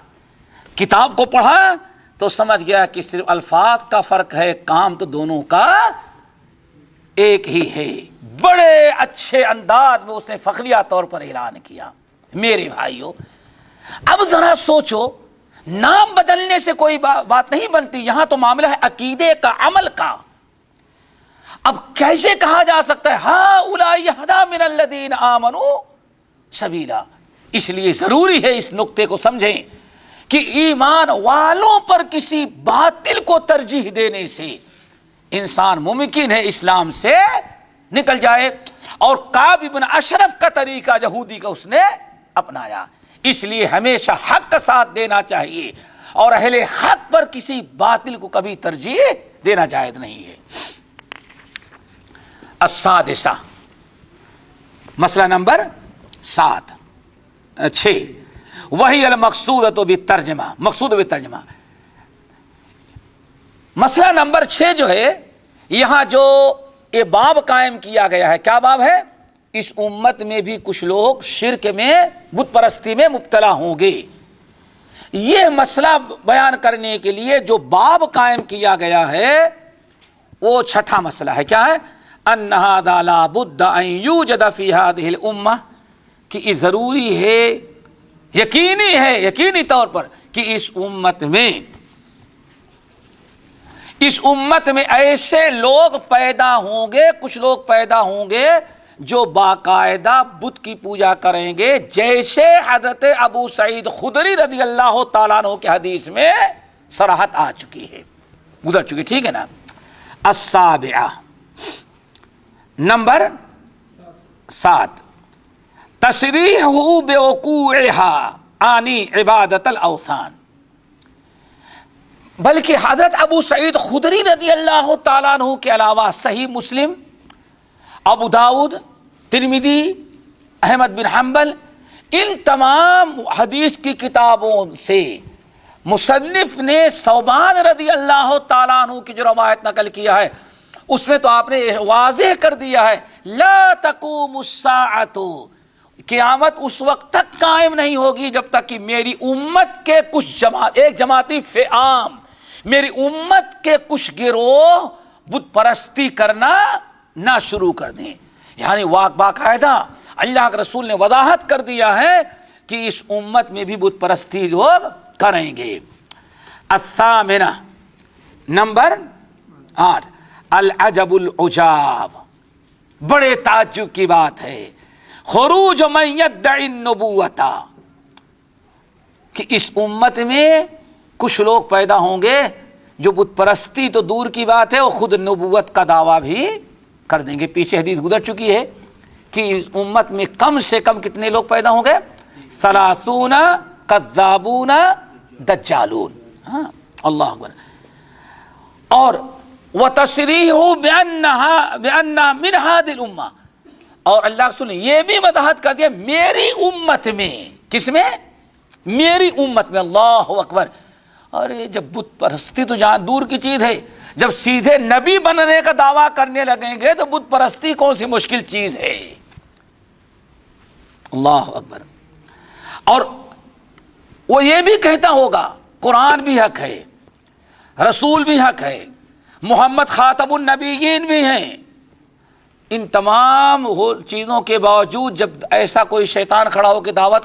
کتاب کو پڑھا تو سمجھ گیا کہ صرف الفاظ کا فرق ہے، کام تو دونوں کا ایک ہی ہے۔ بڑے اچھے انداز میں اس نے فخریہ طور پر اعلان کیا۔ میرے بھائیو، اب ذرا سوچو، نام بدلنے سے کوئی بات نہیں بنتی، یہاں تو معاملہ ہے عقیدے کا، عمل کا۔ اب کیسے کہا جا سکتا ہے ہؤلاء اہدی من الذین آمنوا سبیلا؟ اس لیے ضروری ہے اس نقطے کو سمجھیں کہ ایمان والوں پر کسی باطل کو ترجیح دینے سے انسان ممکن ہے اسلام سے نکل جائے۔ اور کعب بن اشرف کا طریقہ یہودی کا اس نے اپنایا۔ اس لیے ہمیشہ حق کا ساتھ دینا چاہیے اور اہل حق پر کسی باطل کو کبھی ترجیح دینا جائز نہیں ہے۔ السادسہ، مسئلہ نمبر 6، وہی المقصودۃ بالترجمہ، مقصود بالترجمہ، مسئلہ نمبر 6 جو ہے یہاں جو یہ باب قائم کیا گیا ہے، کیا باب ہے؟ اس امت میں بھی کچھ لوگ شرک میں، بت پرستی میں مبتلا ہوں گے. یہ مسئلہ بیان کرنے کے لیے جو باب قائم کیا گیا ہے وہ 6واں مسئلہ ہے. کیا ہے؟ ان ھذا لا بد ان یوجد فی ھذہ الامہ، کہ یہ ضروری ہے، یقینی طور پر کہ اس امت میں ایسے لوگ پیدا ہوں گے، کچھ لوگ پیدا ہوں گے جو باقاعدہ بت کی پوجا کریں گے، جیسے حضرت ابو سعید خدری رضی اللہ تعالیٰ عنہ کے حدیث میں صراحت آ چکی ہے، گزر چکی. ٹھیک ہے نا. السابعہ، نمبر 7، تصریح بوقوعها آنی عبادت الاوثان. بلکہ حضرت ابو سعید خدری رضی اللہ تعالیٰ عنہ کے علاوہ صحیح مسلم، ابو داؤد، ترمذی، احمد بن حنبل، ان تمام حدیث کی کتابوں سے مصنف نے ثوبان رضی اللہ تعالیٰ عنہ کی جو روایت نقل کیا ہے اس میں تو آپ نے واضح کر دیا ہے، لا تقوم الساعۃ، قیامت اس وقت تک قائم نہیں ہوگی جب تک کہ میری امت کے کچھ ایک جماعتی فئام، میری امت کے کچھ گروہ بت پرستی کرنا نہ شروع کر دیں. یعنی باقاعدہ اللہ کے رسول نے وضاحت کر دیا ہے کہ اس امت میں بھی بت پرستی لوگ کریں گے. الثامنہ، نمبر 8، العجب العجاب، بڑے تعجب کی بات ہے، خروج من یدعی النبوۃ، کہ اس امت میں کچھ لوگ پیدا ہوں گے جو بت پرستی تو دور کی بات ہے، وہ خود نبوت کا دعویٰ بھی کر دیں گے. پیچھے حدیث گزر چکی ہے کہ اس امت میں کم سے کم کتنے لوگ پیدا ہوں گے؟ 30 کذابون دجالون. ہاں، اللہ اکبر. اور وَتَصْرِيحُ بِأَنَّ مِنْ هَذِهِ الْأُمَّةِ، اور اللہ رسول نے یہ بھی وضاحت کر دیا میری امت میں. کس میں؟ میری امت میں. اللہ اکبر. ارے جب بت پرستی تو جہاں دور کی چیز ہے، جب سیدھے نبی بننے کا دعویٰ کرنے لگیں گے تو بت پرستی کون سی مشکل چیز ہے. اللہ اکبر. اور وہ یہ بھی کہتا ہوگا قرآن بھی حق ہے، رسول بھی حق ہے، محمد خاتم النبیین بھی ہیں. ان تمام چیزوں کے باوجود جب ایسا کوئی شیطان کھڑا ہو کے دعویٰ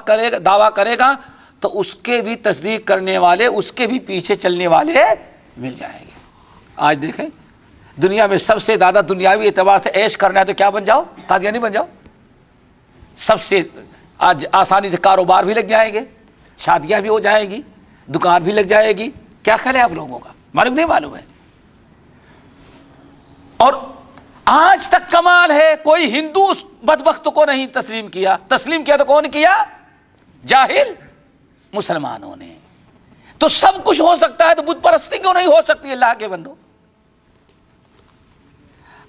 کرے گا تو اس کے بھی تصدیق کرنے والے، اس کے بھی پیچھے چلنے والے مل جائیں گے. آج دیکھیں دنیا میں سب سے زیادہ دنیاوی اعتبار سے عیش کرنا ہے تو کیا بن جاؤ؟ قادیانی بن جاؤ. سب سے آج آسانی سے کاروبار بھی لگ جائیں گے، شادیاں بھی ہو جائیں گی، دکان بھی لگ جائے گی. کیا خیال ہے آپ لوگوں کا؟ معلوم نہیں معلوم ہے. اور آج تک کمال ہے کوئی ہندو اس بدبخت کو نہیں تسلیم کیا. تسلیم کیا تو کون کیا؟ جاہل مسلمانوں نے. تو سب کچھ ہو سکتا ہے تو بت پرستی کیوں نہیں ہو سکتی؟ اللہ کے بندو،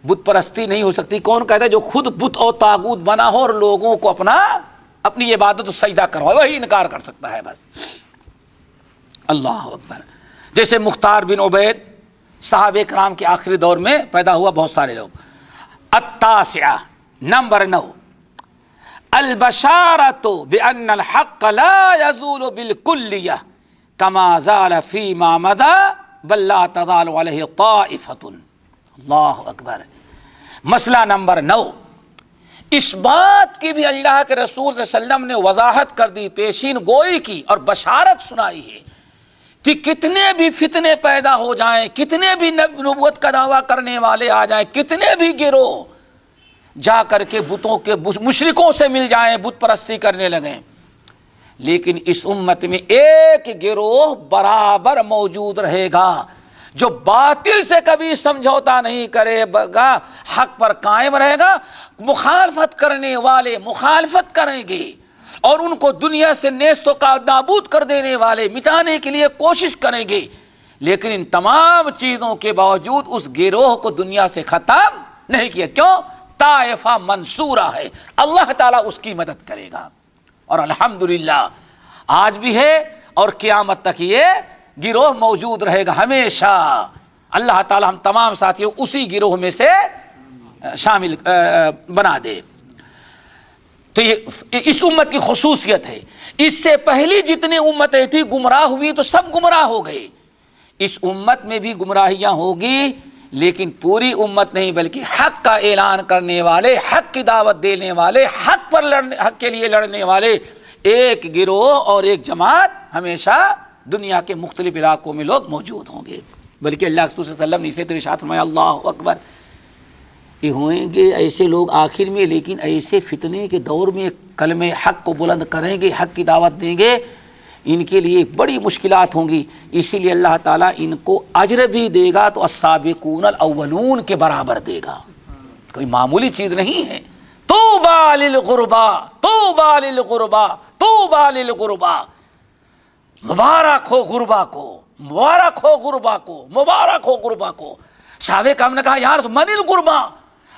بت پرستی نہیں ہو سکتی. کون کہتا ہے؟ جو خود بت اور طاغوت بنا ہو اور لوگوں کو اپنی عبادت و سجدہ کروائے، وہی انکار کر سکتا ہے بس. اللہ اکبر. جیسے مختار بن عبید صحابہ کرام کے آخری دور میں پیدا ہوا بہت سارے لوگ. التاسعہ، نمبر 9، البشارۃ بان الحق لا یزول بالکلیہ کما زال فیما مضی بل لا تزال علیہ طائفۃ. اللہ اکبر. مسئلہ نمبر 9، اس بات کی بھی اللہ کے رسول صلی اللہ علیہ وسلم نے وضاحت کر دی، پیشین گوئی کی اور بشارت سنائی ہے کہ کتنے بھی فتنے پیدا ہو جائیں، کتنے بھی نبوت کا دعویٰ کرنے والے آ جائیں، کتنے بھی گروہ جا کر کے بتوں کے مشرکوں سے مل جائیں، بت پرستی کرنے لگیں، لیکن اس امت میں ایک گروہ برابر موجود رہے گا جو باطل سے کبھی سمجھوتا نہیں کرے گا، حق پر قائم رہے گا. مخالفت کرنے والے مخالفت کریں گے اور ان کو دنیا سے نیست و نابود کر دینے والے مٹانے کے لیے کوشش کریں گے، لیکن ان تمام چیزوں کے باوجود اس گروہ کو دنیا سے ختم نہیں کیا. کیوں؟ طائفہ منصورہ ہے، اللہ تعالیٰ اس کی مدد کرے گا. اور الحمدللہ آج بھی ہے اور قیامت تک یہ گروہ موجود رہے گا ہمیشہ. اللہ تعالی ہم تمام ساتھیوں اسی گروہ میں سے شامل بنا دے۔ تو یہ اس امت کی خصوصیت ہے۔ اس سے پہلی جتنی امتیں تھیں گمراہ ہوئی تو سب گمراہ ہو گئے۔ اس امت میں بھی گمراہیاں ہوگی، لیکن پوری امت نہیں، بلکہ حق کا اعلان کرنے والے، حق کی دعوت دینے والے، حق پر حق کے لیے لڑنے والے ایک گروہ اور ایک جماعت ہمیشہ دنیا کے مختلف علاقوں میں لوگ موجود ہوں گے۔ بلکہ اللہ رسول صلی اللہ علیہ وسلم نے اسے تو ارشاد فرمایا، اللہ اکبر، یہ ہوئیں گے ایسے لوگ آخر میں، لیکن ایسے فتنے کے دور میں کلمہ حق کو بلند کریں گے، حق کی دعوت دیں گے، ان کے لیے بڑی مشکلات ہوں گی۔ اسی لیے اللہ تعالیٰ ان کو اجر بھی دے گا تو السابقون الاولون کے برابر دے گا، کوئی معمولی چیز نہیں ہے۔ طوبی للغربا، طوبی للغربا، طوبی للغربا، مبارک ہو غربا کو، مبارک ہو غربا کو، مبارک ہو غربا کو۔ صحابہ کرام نے کہا یا رسول من الغربا،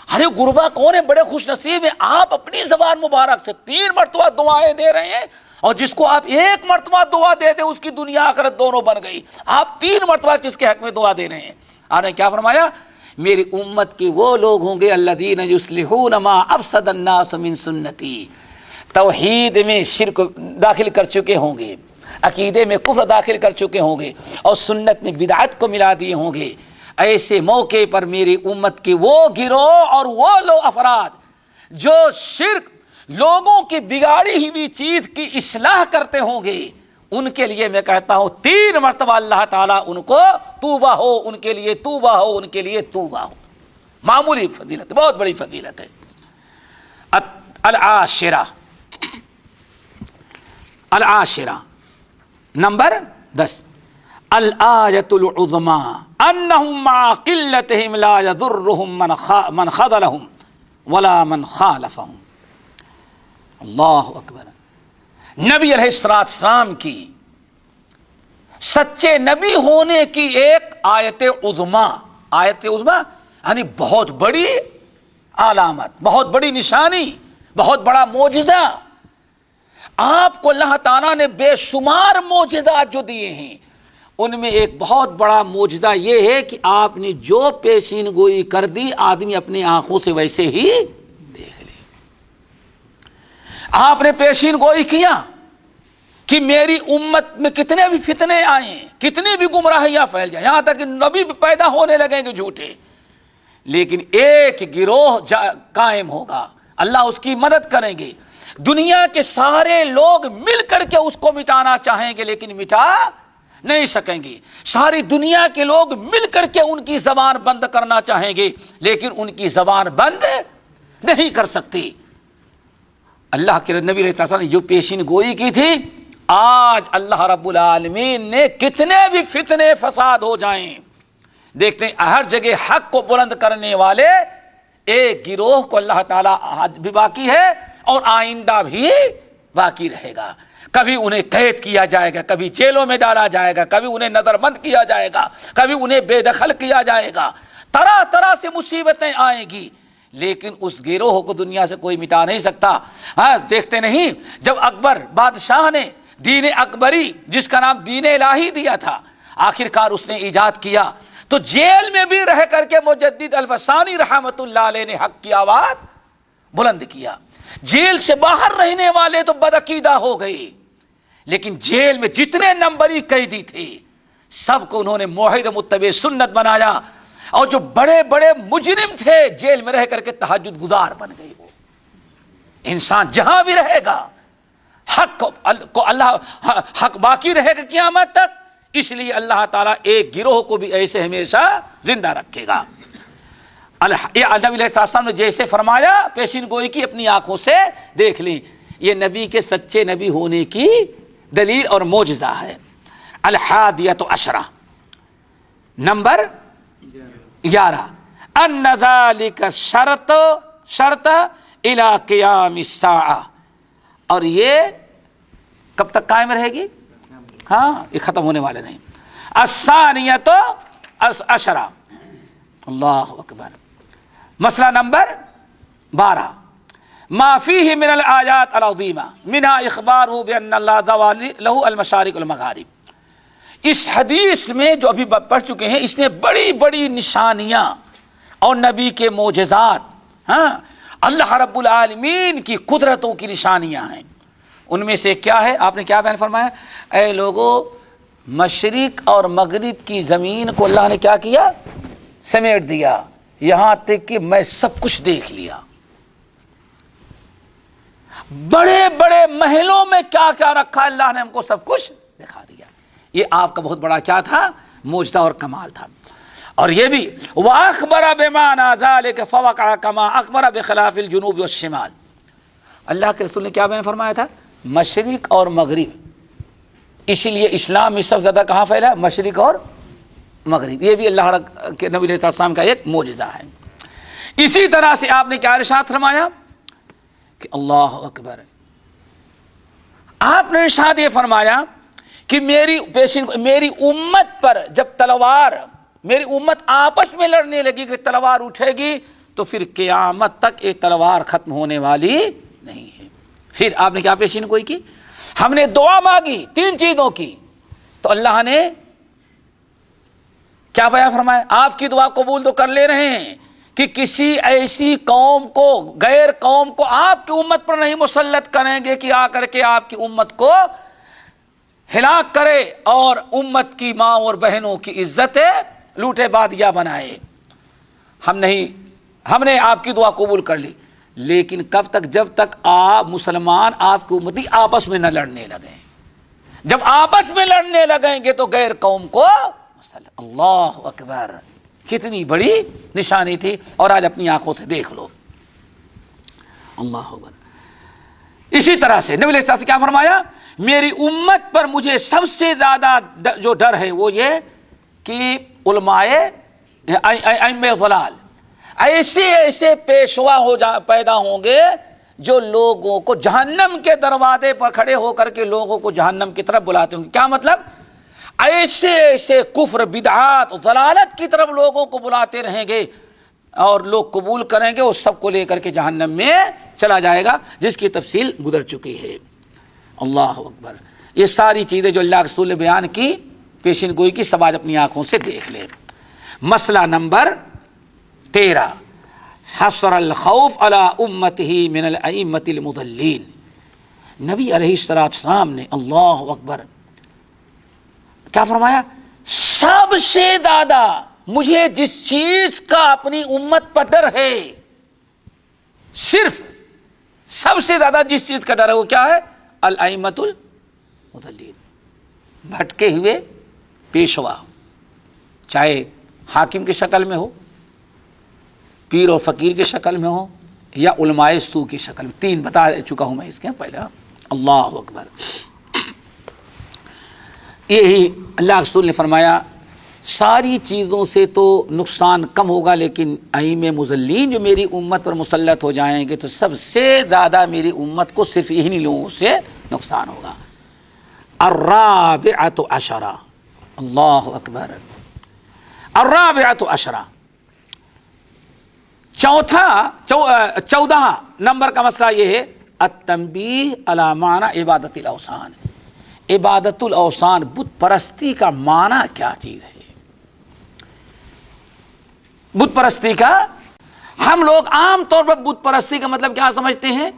ارے غربا کون ہے؟ بڑے خوش نصیب ہیں، آپ اپنی زبان مبارک سے 3 مرتبہ دعائیں دے رہے ہیں، اور جس کو آپ 1 مرتبہ دعا دے دیں اس کی دنیا آخرت دونوں بن گئی، آپ 3 مرتبہ کس کے حق میں دعا دے رہے ہیں؟ آپ نے کیا فرمایا؟ میری امت کے وہ لوگ ہوں گے الذین یصلحون ما افسد الناس من سنتی، توحید میں شرک داخل کر چکے ہوں گے، عقیدے میں کفر داخل کر چکے ہوں گے، اور سنت میں بدعت کو ملا دیے ہوں گے۔ ایسے موقع پر میری امت کے وہ گروہ اور وہ لوگ افراد جو شرک، لوگوں کی بگاڑی ہوئی چیز کی اصلاح کرتے ہوں گے، ان کے لیے میں کہتا ہوں 3 مرتبہ اللہ تعالیٰ ان کو توبہ ہو، ان کے لیے توبہ ہو، ان کے لیے توبہ ہو۔ معمولی فضیلت، بہت بڑی فضیلت ہے۔ العاشرہ، العاشرہ نمبر 10، الآیۃ العظمی انہم مع قلتہم لا یضرہم من خذلہم ولا من خالفہم۔ اللہ اکبر، نبی علیہ السلام کی سچے نبی ہونے کی ایک آیت عظمی، آیت عظمی یعنی بہت بڑی علامت، بہت بڑی نشانی، بہت بڑا معجزہ۔ آپ کو اللہ تعالیٰ نے بے شمار معجزات جو دیے ہیں، ان میں ایک بہت بڑا معجزہ یہ ہے کہ آپ نے جو پیشین گوئی کر دی آدمی اپنے آنکھوں سے ویسے ہی دیکھ لے۔ آپ نے پیشین گوئی کیا کہ میری امت میں کتنے بھی فتنے آئیں، کتنی بھی گمراہیاں پھیل جائیں، یہاں تک کہ نبی بھی پیدا ہونے لگیں گے جھوٹے، لیکن ایک گروہ قائم ہوگا، اللہ اس کی مدد کریں گے۔ دنیا کے سارے لوگ مل کر کے اس کو مٹانا چاہیں گے لیکن مٹا نہیں سکیں گے، ساری دنیا کے لوگ مل کر کے ان کی زبان بند کرنا چاہیں گے لیکن ان کی زبان بند نہیں کر سکتی۔ اللہ کے نبی علیہ السلام نے جو پیشین گوئی کی تھی، آج اللہ رب العالمین نے کتنے بھی فتنے فساد ہو جائیں، دیکھتے ہیں ہر جگہ حق کو بلند کرنے والے ایک گروہ کو اللہ تعالیٰ آج بھی باقی ہے اور آئندہ بھی باقی رہے گا۔ کبھی انہیں قید کیا جائے گا، کبھی جیلوں میں ڈالا جائے گا، کبھی انہیں نظر بند کیا جائے گا، کبھی انہیں بے دخل کیا جائے گا، طرح طرح سے مصیبتیں آئیں گی، لیکن اس گروہ کو دنیا سے کوئی مٹا نہیں سکتا۔ ہاں دیکھتے نہیں، جب اکبر بادشاہ نے دین اکبری جس کا نام دین الہی دیا تھا، آخر کار اس نے ایجاد کیا، تو جیل میں بھی رہ کر کے مجدد الفسانی رحمت اللہ علیہ نے حق کی آواز بلند کیا۔ جیل سے باہر رہنے والے تو بدعقیدہ ہو گئے، لیکن جیل میں جتنے نمبری قیدی تھے سب کو انہوں نے موحد متبع سنت بنایا، اور جو بڑے بڑے مجرم تھے جیل میں رہ کر کے تہجد گزار بن گئے۔ وہ انسان جہاں بھی رہے گا حق کو اللہ حق باقی رہے گا قیامت تک، اس لیے اللہ تعالیٰ ایک گروہ کو بھی ایسے ہمیشہ زندہ رکھے گا۔ نبی علیہ السلام نے جیسے فرمایا پیشین گوئی کی اپنی آنکھوں سے دیکھ لیں، یہ نبی کے سچے نبی ہونے کی دلیل اور معجزہ ہے۔ الحادیۃ عشرہ نمبر 11، ان ذلک شرط الی قیام الساعہ، اور یہ کب تک قائم رہے گی؟ ہاں یہ ختم ہونے والے نہیں۔ الثانیۃ عشرہ، اللہ اکبر، مسئلہ نمبر 12، ما فیہ من الآیات العظیمہ منہا اخبارہ بان اللہ ذوالہ لہ المشارق والمغارب، اس حدیث میں جو ابھی پڑھ چکے ہیں اس میں بڑی بڑی نشانیاں اور نبی کے معجزات، اللہ رب العالمین کی قدرتوں کی نشانیاں ہیں۔ ان میں سے کیا ہے؟ آپ نے کیا بیان فرمایا؟ اے لوگو، مشرق اور مغرب کی زمین کو اللہ نے کیا کیا؟ سمیٹ دیا، یہاں تک کہ میں سب کچھ دیکھ لیا۔ بڑے بڑے محلوں میں کیا کیا رکھا اللہ نے ہم کو سب کچھ دکھا دیا۔ یہ آپ کا بہت بڑا کیا تھا؟ معجزہ اور کمال تھا۔ اور یہ بھی وَأَخْبَرَ بِمَعْنَى ذَلِكَ فَوَقَعَ كَمَا أَخْبَرَ بِخِلَافِ الْجُنُوبِ وَالشِّمَالِ۔ اللہ کے رسول نے کیا بیان فرمایا تھا؟ مشرق اور مغرب، اسی لیے اسلام میں سب سے زیادہ کہاں پھیلا؟ مشرق اور مغرب۔ یہ بھی اللہ کے نبی علیہ السلام کا ایک معجزہ ہے۔ اسی طرح سے آپ نے کیا ارشاد فرمایا کہ اللہ اکبر، آپ نے ارشاد یہ فرمایا کہ میری امت پر جب تلوار، میری امت آپس میں لڑنے لگی کہ تلوار اٹھے گی تو پھر قیامت تک یہ تلوار ختم ہونے والی نہیں ہے۔ پھر آپ نے کیا پیشین گوئی کی؟ ہم نے دعا مانگی 3 چیزوں کی، تو اللہ نے کیا بیان فرمایا؟ آپ کی دعا قبول تو کر لے رہے ہیں کہ کسی ایسی قوم کو، غیر قوم کو آپ کی امت پر نہیں مسلط کریں گے کہ آ کر کے آپ کی امت کو ہلاک کرے اور امت کی ماں اور بہنوں کی عزت لوٹے بادیا بنائے۔ ہم نے آپ کی دعا قبول کر لی، لیکن کب تک؟ جب تک آپ مسلمان، آپ کی امتی آپس میں نہ لڑنے لگیں۔ جب آپس میں لڑنے لگیں گے تو غیر قوم کو مسلط۔ اللہ اکبر، کتنی بڑی نشانی تھی، اور آج اپنی آنکھوں سے دیکھ لو۔ اللہ اکبر۔ اسی طرح سے نبی علیہ السلام سے کیا فرمایا؟ میری امت پر مجھے سب سے زیادہ جو ڈر ہے وہ یہ کہ علماء ائمہ ضلال ایسے پیشوا پیدا ہوں گے جو لوگوں کو جہنم کے دروازے پر کھڑے ہو کر کے لوگوں کو جہنم کی طرف بلاتے ہوں گے۔ کیا مطلب؟ ایسے کفر، بدعات، ضلالت کی طرف لوگوں کو بلاتے رہیں گے، اور لوگ قبول کریں گے، اس سب کو لے کر کے جہنم میں چلا جائے گا، جس کی تفصیل گزر چکی ہے۔ اللہ اکبر۔ یہ ساری چیزیں جو اللہ کے رسول نے بیان کی، پیشین گوئی کی، سب آج اپنی آنکھوں سے دیکھ لے۔ مسئلہ نمبر 13، حصر الخوف علی امتہ من الائمۃ المضلین۔ نبی علیہ السلام نے اللہ اکبر کیا فرمایا؟ سب سے زیادہ مجھے جس چیز کا اپنی امت پر ڈر ہے، صرف سب سے زیادہ جس چیز کا ڈر ہے وہ کیا ہے؟ الائمۃ المضلین، بھٹکے ہوئے پیشوا، چاہے حاکم کی شکل میں ہو، پیر و فقیر کی شکل میں ہو، یا علماء سو کی شکل میں۔ 3 بتا چکا ہوں میں اس کے پہلے۔ اللہ اکبر۔ یہی اللہ رسول نے فرمایا ساری چیزوں سے تو نقصان کم ہوگا، لیکن ائمہ مضلین جو میری امت پر مسلط ہو جائیں گے تو سب سے زیادہ میری امت کو صرف انہی لوگوں سے نقصان ہوگا۔ الرابعۃ عشرہ، اللہ اکبر، الرابعۃ عشرہ، 14 نمبر کا مسئلہ یہ ہے التنبیہ علی معنی عبادت الاوثان۔ عبادت الاوثان، بت پرستی کا معنی کیا چیز ہے؟ بت پرستی کا، ہم لوگ عام طور پر بت پرستی کا مطلب کیا سمجھتے ہیں؟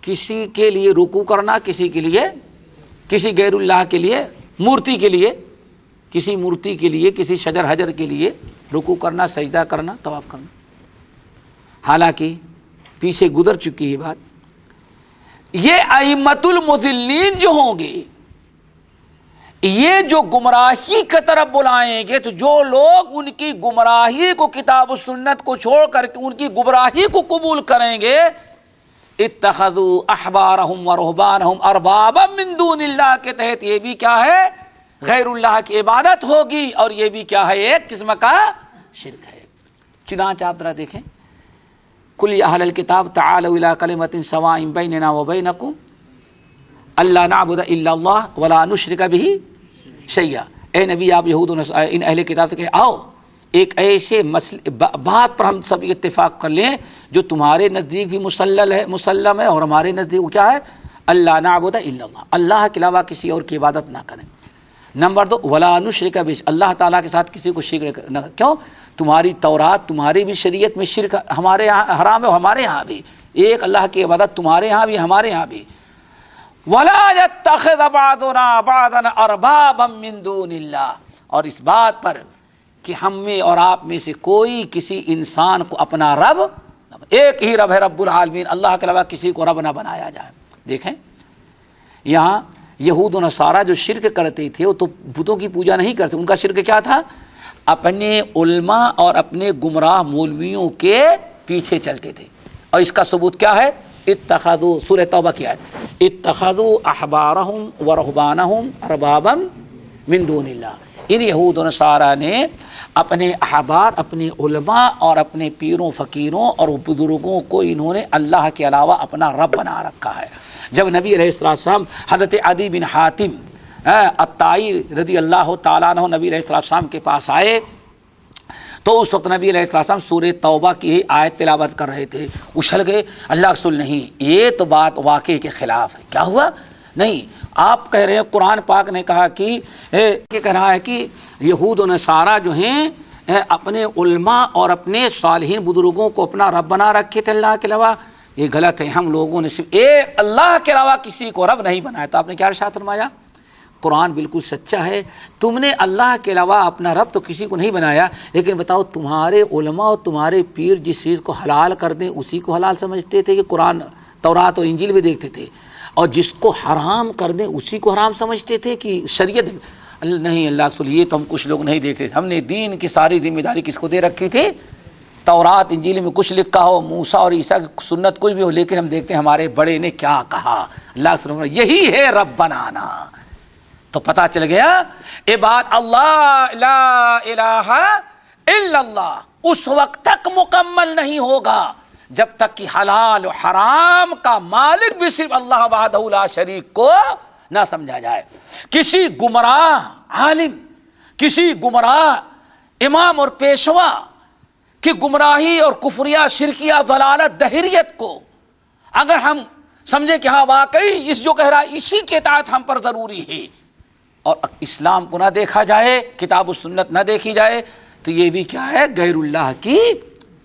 کسی کے لیے رکوع کرنا، کسی کے لیے، کسی غیر اللہ کے لیے، مورتی کے لیے، کسی مورتی کے لیے، کسی شجر حجر کے لیے رکوع کرنا، سجدہ کرنا، طواف کرنا۔ حالانکہ پیچھے گزر چکی ہے بات، یہ ائمۃ المضلین جو ہوں گے، یہ جو گمراہی کی طرف بلائیں گے، تو جو لوگ ان کی گمراہی کو، کتاب و سنت کو چھوڑ کر کے ان کی گمراہی کو قبول کریں گے، اتخذوا احبارهم ورهبانهم اربابا من دون اللہ کے تحت یہ بھی کیا ہے؟ غیر اللہ کی عبادت ہوگی، اور یہ بھی کیا ہے؟ ایک قسم کا شرک ہے۔ چنانچہ آپ ذرا دیکھیں، قل یا اہل الکتاب تعالوا الی کلمۃ سواء بیننا وبینکم الا نعبد الا اللہ ولا نشرک بہ شیئا۔ اے نبی، آپ یہود ان اہل کتاب سے کہ آؤ ایک ایسے بات پر ہم سب اتفاق کر لیں جو تمہارے نزدیک بھی مسلم ہے اور ہمارے نزدیک کیا ہے؟ اللہ نعبد الا اللہ، اللہ کے علاوہ کسی اور کی عبادت نہ کریں۔ نمبر 2 ولا نشرک بہ، اللہ تعالیٰ کے ساتھ کسی کو شرک نہ، کیوں؟ تمہاری تورات تمہاری بھی شریعت میں شرک ہمارے یہاں حرام ہے، ہمارے یہاں بھی، ایک اللہ کی عبادت تمہارے یہاں بھی ہمارے یہاں بھی۔ ولا يتخذ بعضنا بعضا اربابا من دون اللہ، اور اس بات پر کہ ہم میں اور آپ میں سے کوئی کسی انسان کو اپنا رب، ایک ہی رب ہے رب العالمین، اللہ کے علاوہ کسی کو رب نہ بنایا جائے۔ دیکھیں یہاں یہود و نصارہ جو شرک کرتے تھے وہ تو بتوں کی پوجا نہیں کرتے، ان کا شرک کیا تھا؟ اپنے علماء اور اپنے گمراہ مولویوں کے پیچھے چلتے تھے، اور اس کا ثبوت کیا ہے؟ اتخذوا، سورہ توبہ کی آیت، اتخذوا احبارهم ورهبانهم اربابا من دون اللہ، ان یہود و نصارہ نے اپنے احبار، اپنے علماء اور اپنے پیروں فقیروں اور بزرگوں کو انہوں نے اللہ کے علاوہ اپنا رب بنا رکھا ہے۔ جب نبی علیہ السلام حضرت عدی بن حاتم الطائی رضی اللہ تعالیٰ عنہ نبی علیہ السلام کے پاس آئے تو اس وقت نبی علیہ السلام سورہ توبہ کی آیت تلاوت کر رہے تھے، اچھل گئے، اللہ رسول نہیں، یہ تو بات واقعے کے خلاف ہے۔ کیا ہوا؟ نہیں، آپ کہہ رہے ہیں قرآن پاک نے کہا کہ کہہ رہا ہے کہ یہود و نصارہ جو ہیں اپنے علماء اور اپنے صالحین بزرگوں کو اپنا رب بنا رکھے تھے اللہ کے علاوہ، یہ غلط ہے۔ ہم لوگوں نے صرف ایک اللہ کے علاوہ کسی کو رب نہیں بنایا۔ تو آپ نے کیا ارشاد فرمایا؟ قرآن بالکل سچا ہے، تم نے اللہ کے علاوہ اپنا رب تو کسی کو نہیں بنایا، لیکن بتاؤ تمہارے علماء اور تمہارے پیر جس چیز کو حلال کر دیں اسی کو حلال سمجھتے تھے کہ قرآن تورات اور انجیل بھی دیکھتے تھے، اور جس کو حرام کر دیں اسی کو حرام سمجھتے تھے کہ شریعت نہیں۔ اللہ رسول یہ تو ہم کچھ لوگ نہیں دیکھتے، ہم نے دین کی ساری ذمہ داری کس کو دے رکھی تھی؟ تورات انجیل میں کچھ لکھا ہو، موسیٰ اور عیسیٰ کی سنت کوئی بھی ہو، لیکن ہم دیکھتے ہیں ہمارے بڑے نے کیا کہا۔ اللہ رسول یہی ہے رب بنانا۔ تو پتہ چل گیا عباد اللہ لا الہ الا اللہ اس وقت تک مکمل نہیں ہوگا جب تک کہ حلال و حرام کا مالک بھی صرف اللہ وحدہ لا شریک کو نہ سمجھا جائے۔ کسی گمراہ عالم، کسی گمراہ امام اور پیشوا کی گمراہی اور کفریہ شرکیہ ضلالت دہریت کو اگر ہم سمجھیں کہ ہاں واقعی اس جو کہہ رہا ہے اسی کے اطاعت ہم پر ضروری ہے، اور اسلام کو نہ دیکھا جائے، کتاب و سنت نہ دیکھی جائے، تو یہ بھی کیا ہے؟ غیر اللہ کی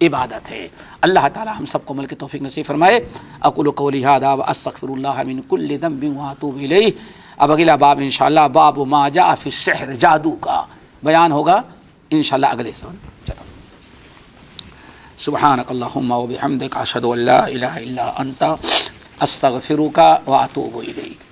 عبادت ہے۔ اللہ تعالی ہم سب کو عمل کی توفیق نصیب فرمائے۔ اقول قولی ھذا واستغفر اللہ من کل ذنب واتوب الیہ۔ اب اگلا باب انشاءاللہ باب ما جاء فی السحر، جادو کا بیان ہوگا انشاءاللہ اگلے سبق۔ چلو سبحانک اللہم وبحمدک اشہد ان لا الہ الا انت استغفرک واتوب الیک۔